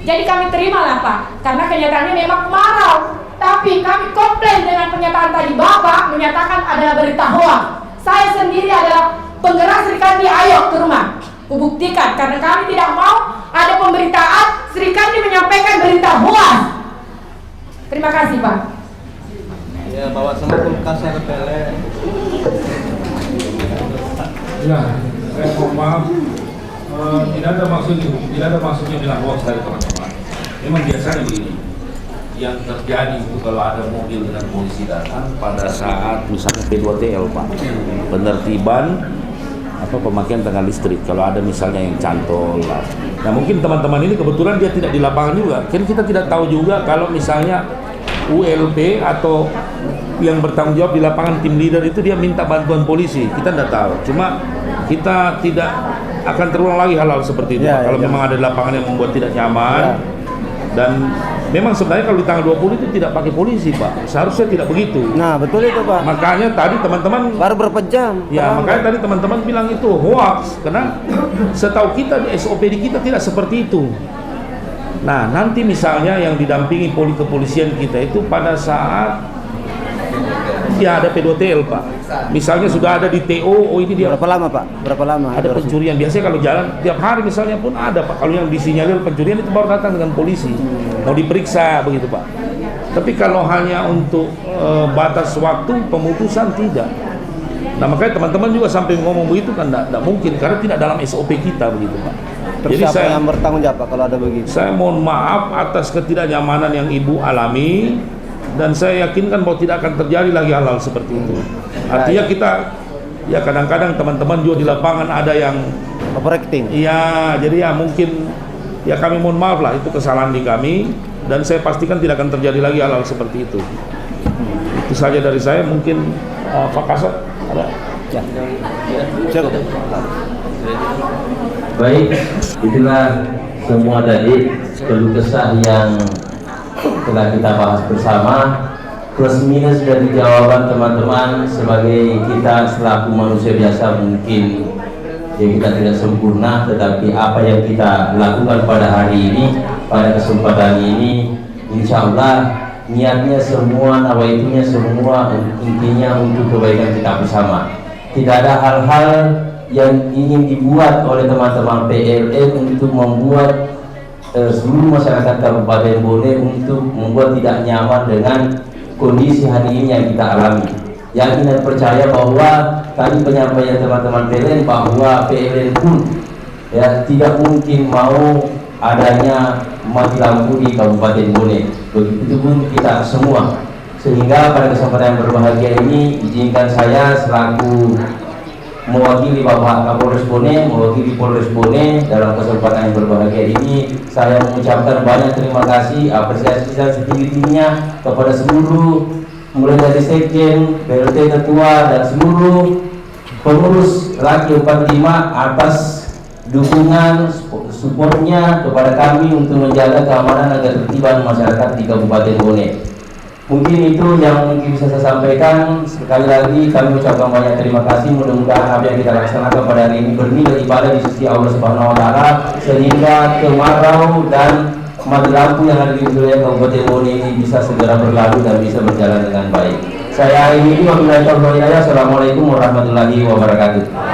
[SPEAKER 12] Jadi kami terimalah Pak, karena kenyataannya memang kemarau. Tapi kami komplain dengan pernyataan tadi Bapak menyatakan adalah berita hoax. Saya sendiri adalah penggerak Sri Kandi, ayo ke rumah. Kubuktikan, karena kami tidak mau ada pemberitaan Sri Kandi menyampaikan berita hoax. Terima kasih Pak.
[SPEAKER 2] Ya, bawa semua kulkasnya ke PLN.
[SPEAKER 5] Ya, saya mohon maaf. Tidak ada maksudnya bilang hoax dari teman-teman. Memang biasanya begini. Yang terjadi itu kalau ada mobil dengan polisi datang pada saat misalnya P2TL Pak, penertiban pemakaian tenaga listrik. Kalau ada misalnya yang cantol lah. Nah mungkin teman-teman ini kebetulan dia tidak di lapangan juga. Kan kita tidak tahu juga kalau misalnya ULP atau yang bertanggung jawab di lapangan tim leader itu dia minta bantuan polisi. Kita tidak tahu. Cuma kita tidak akan terulang lagi hal-hal seperti itu. Kalau memang ada lapangan yang membuat tidak nyaman. Dan memang sebenarnya kalau di tanggal 20 itu tidak pakai polisi Pak, seharusnya tidak begitu.
[SPEAKER 7] Nah betul itu Pak.
[SPEAKER 5] Makanya tadi teman-teman
[SPEAKER 7] baru berapa jam?
[SPEAKER 5] Ya makanya tadi teman-teman bilang itu hoax, karena setahu kita di SOP di kita tidak seperti itu. Nah nanti misalnya yang didampingi kepolisian kita itu pada saat ya ada P2TL Pak, misalnya sudah ada di TO, oh ini dia.
[SPEAKER 7] Berapa lama Pak? Berapa lama?
[SPEAKER 5] Ada pencurian, biasanya kalau jalan tiap hari misalnya pun ada Pak. Kalau yang disinyalir pencurian itu baru datang dengan polisi, mau diperiksa begitu Pak. Tapi kalau hanya untuk batas waktu pemutusan tidak. Nah makanya teman-teman juga sampai ngomong begitu kan tidak mungkin, karena tidak dalam SOP kita begitu Pak.
[SPEAKER 7] Terus jadi siapa yang bertanggung jawab Pak kalau ada begitu?
[SPEAKER 5] Saya mohon maaf atas ketidaknyamanan yang Ibu alami. Dan saya yakinkan bahwa tidak akan terjadi lagi hal-hal seperti itu. Artinya kita, ya kadang-kadang teman-teman juga di lapangan ada yang
[SPEAKER 7] overacting.
[SPEAKER 5] Iya, jadi ya mungkin, ya kami mohon maaf lah, itu kesalahan di kami. Dan saya pastikan tidak akan terjadi lagi hal-hal seperti itu. Itu saja dari saya, mungkin Pak Kasat ada?
[SPEAKER 7] Ya.
[SPEAKER 4] Baik, itulah semua tadi keluh kesah yang telah kita bahas bersama. Plus minus dari jawaban teman-teman, sebagai kita selaku manusia biasa mungkin ya kita tidak sempurna, tetapi apa yang kita lakukan pada hari ini, pada kesempatan ini, insya Allah niatnya semua, nawaitunya semua intinya untuk kebaikan kita bersama. Tidak ada hal-hal yang ingin dibuat oleh teman-teman PLN untuk membuat seluruh masyarakat Kabupaten Bone untuk membuat tidak nyaman dengan kondisi hari ini yang kita alami. Yakin dan percaya bahwa tadi penyampaian teman-teman PLN bahwa PLN pun ya tidak mungkin mau adanya mati lampu di Kabupaten Bone. Begitu pun kita semua. Sehingga pada kesempatan yang berbahagia ini izinkan saya selaku mewakili Bapak Kapolres Bone, mewakili Polres Bone dalam kesempatan yang berbahagia ini, saya mengucapkan banyak terima kasih, apresiasi saya setinggi-tingginya kepada seluruh, mulai dari Sekjen, PLT Ketua, dan seluruh pengurus Laki 45 atas dukungan, supportnya kepada kami untuk menjaga keamanan dan ketertiban masyarakat di Kabupaten Bone. Mungkin itu yang mungkin bisa saya sampaikan. Sekali lagi kami ucapkan banyak terima kasih. Mudah-mudahan apa yang kita laksanakan pada hari ini bernilai ibadah di sisi Allah Subhanahu Wa Taala, sehingga kemarau dan mati lampu yang ada di wilayah Kabupaten Bone ini bisa segera berlalu dan bisa berjalan dengan baik. Saya ini wabillahi taufiq wal hidayah. Assalamualaikum warahmatullahi wabarakatuh.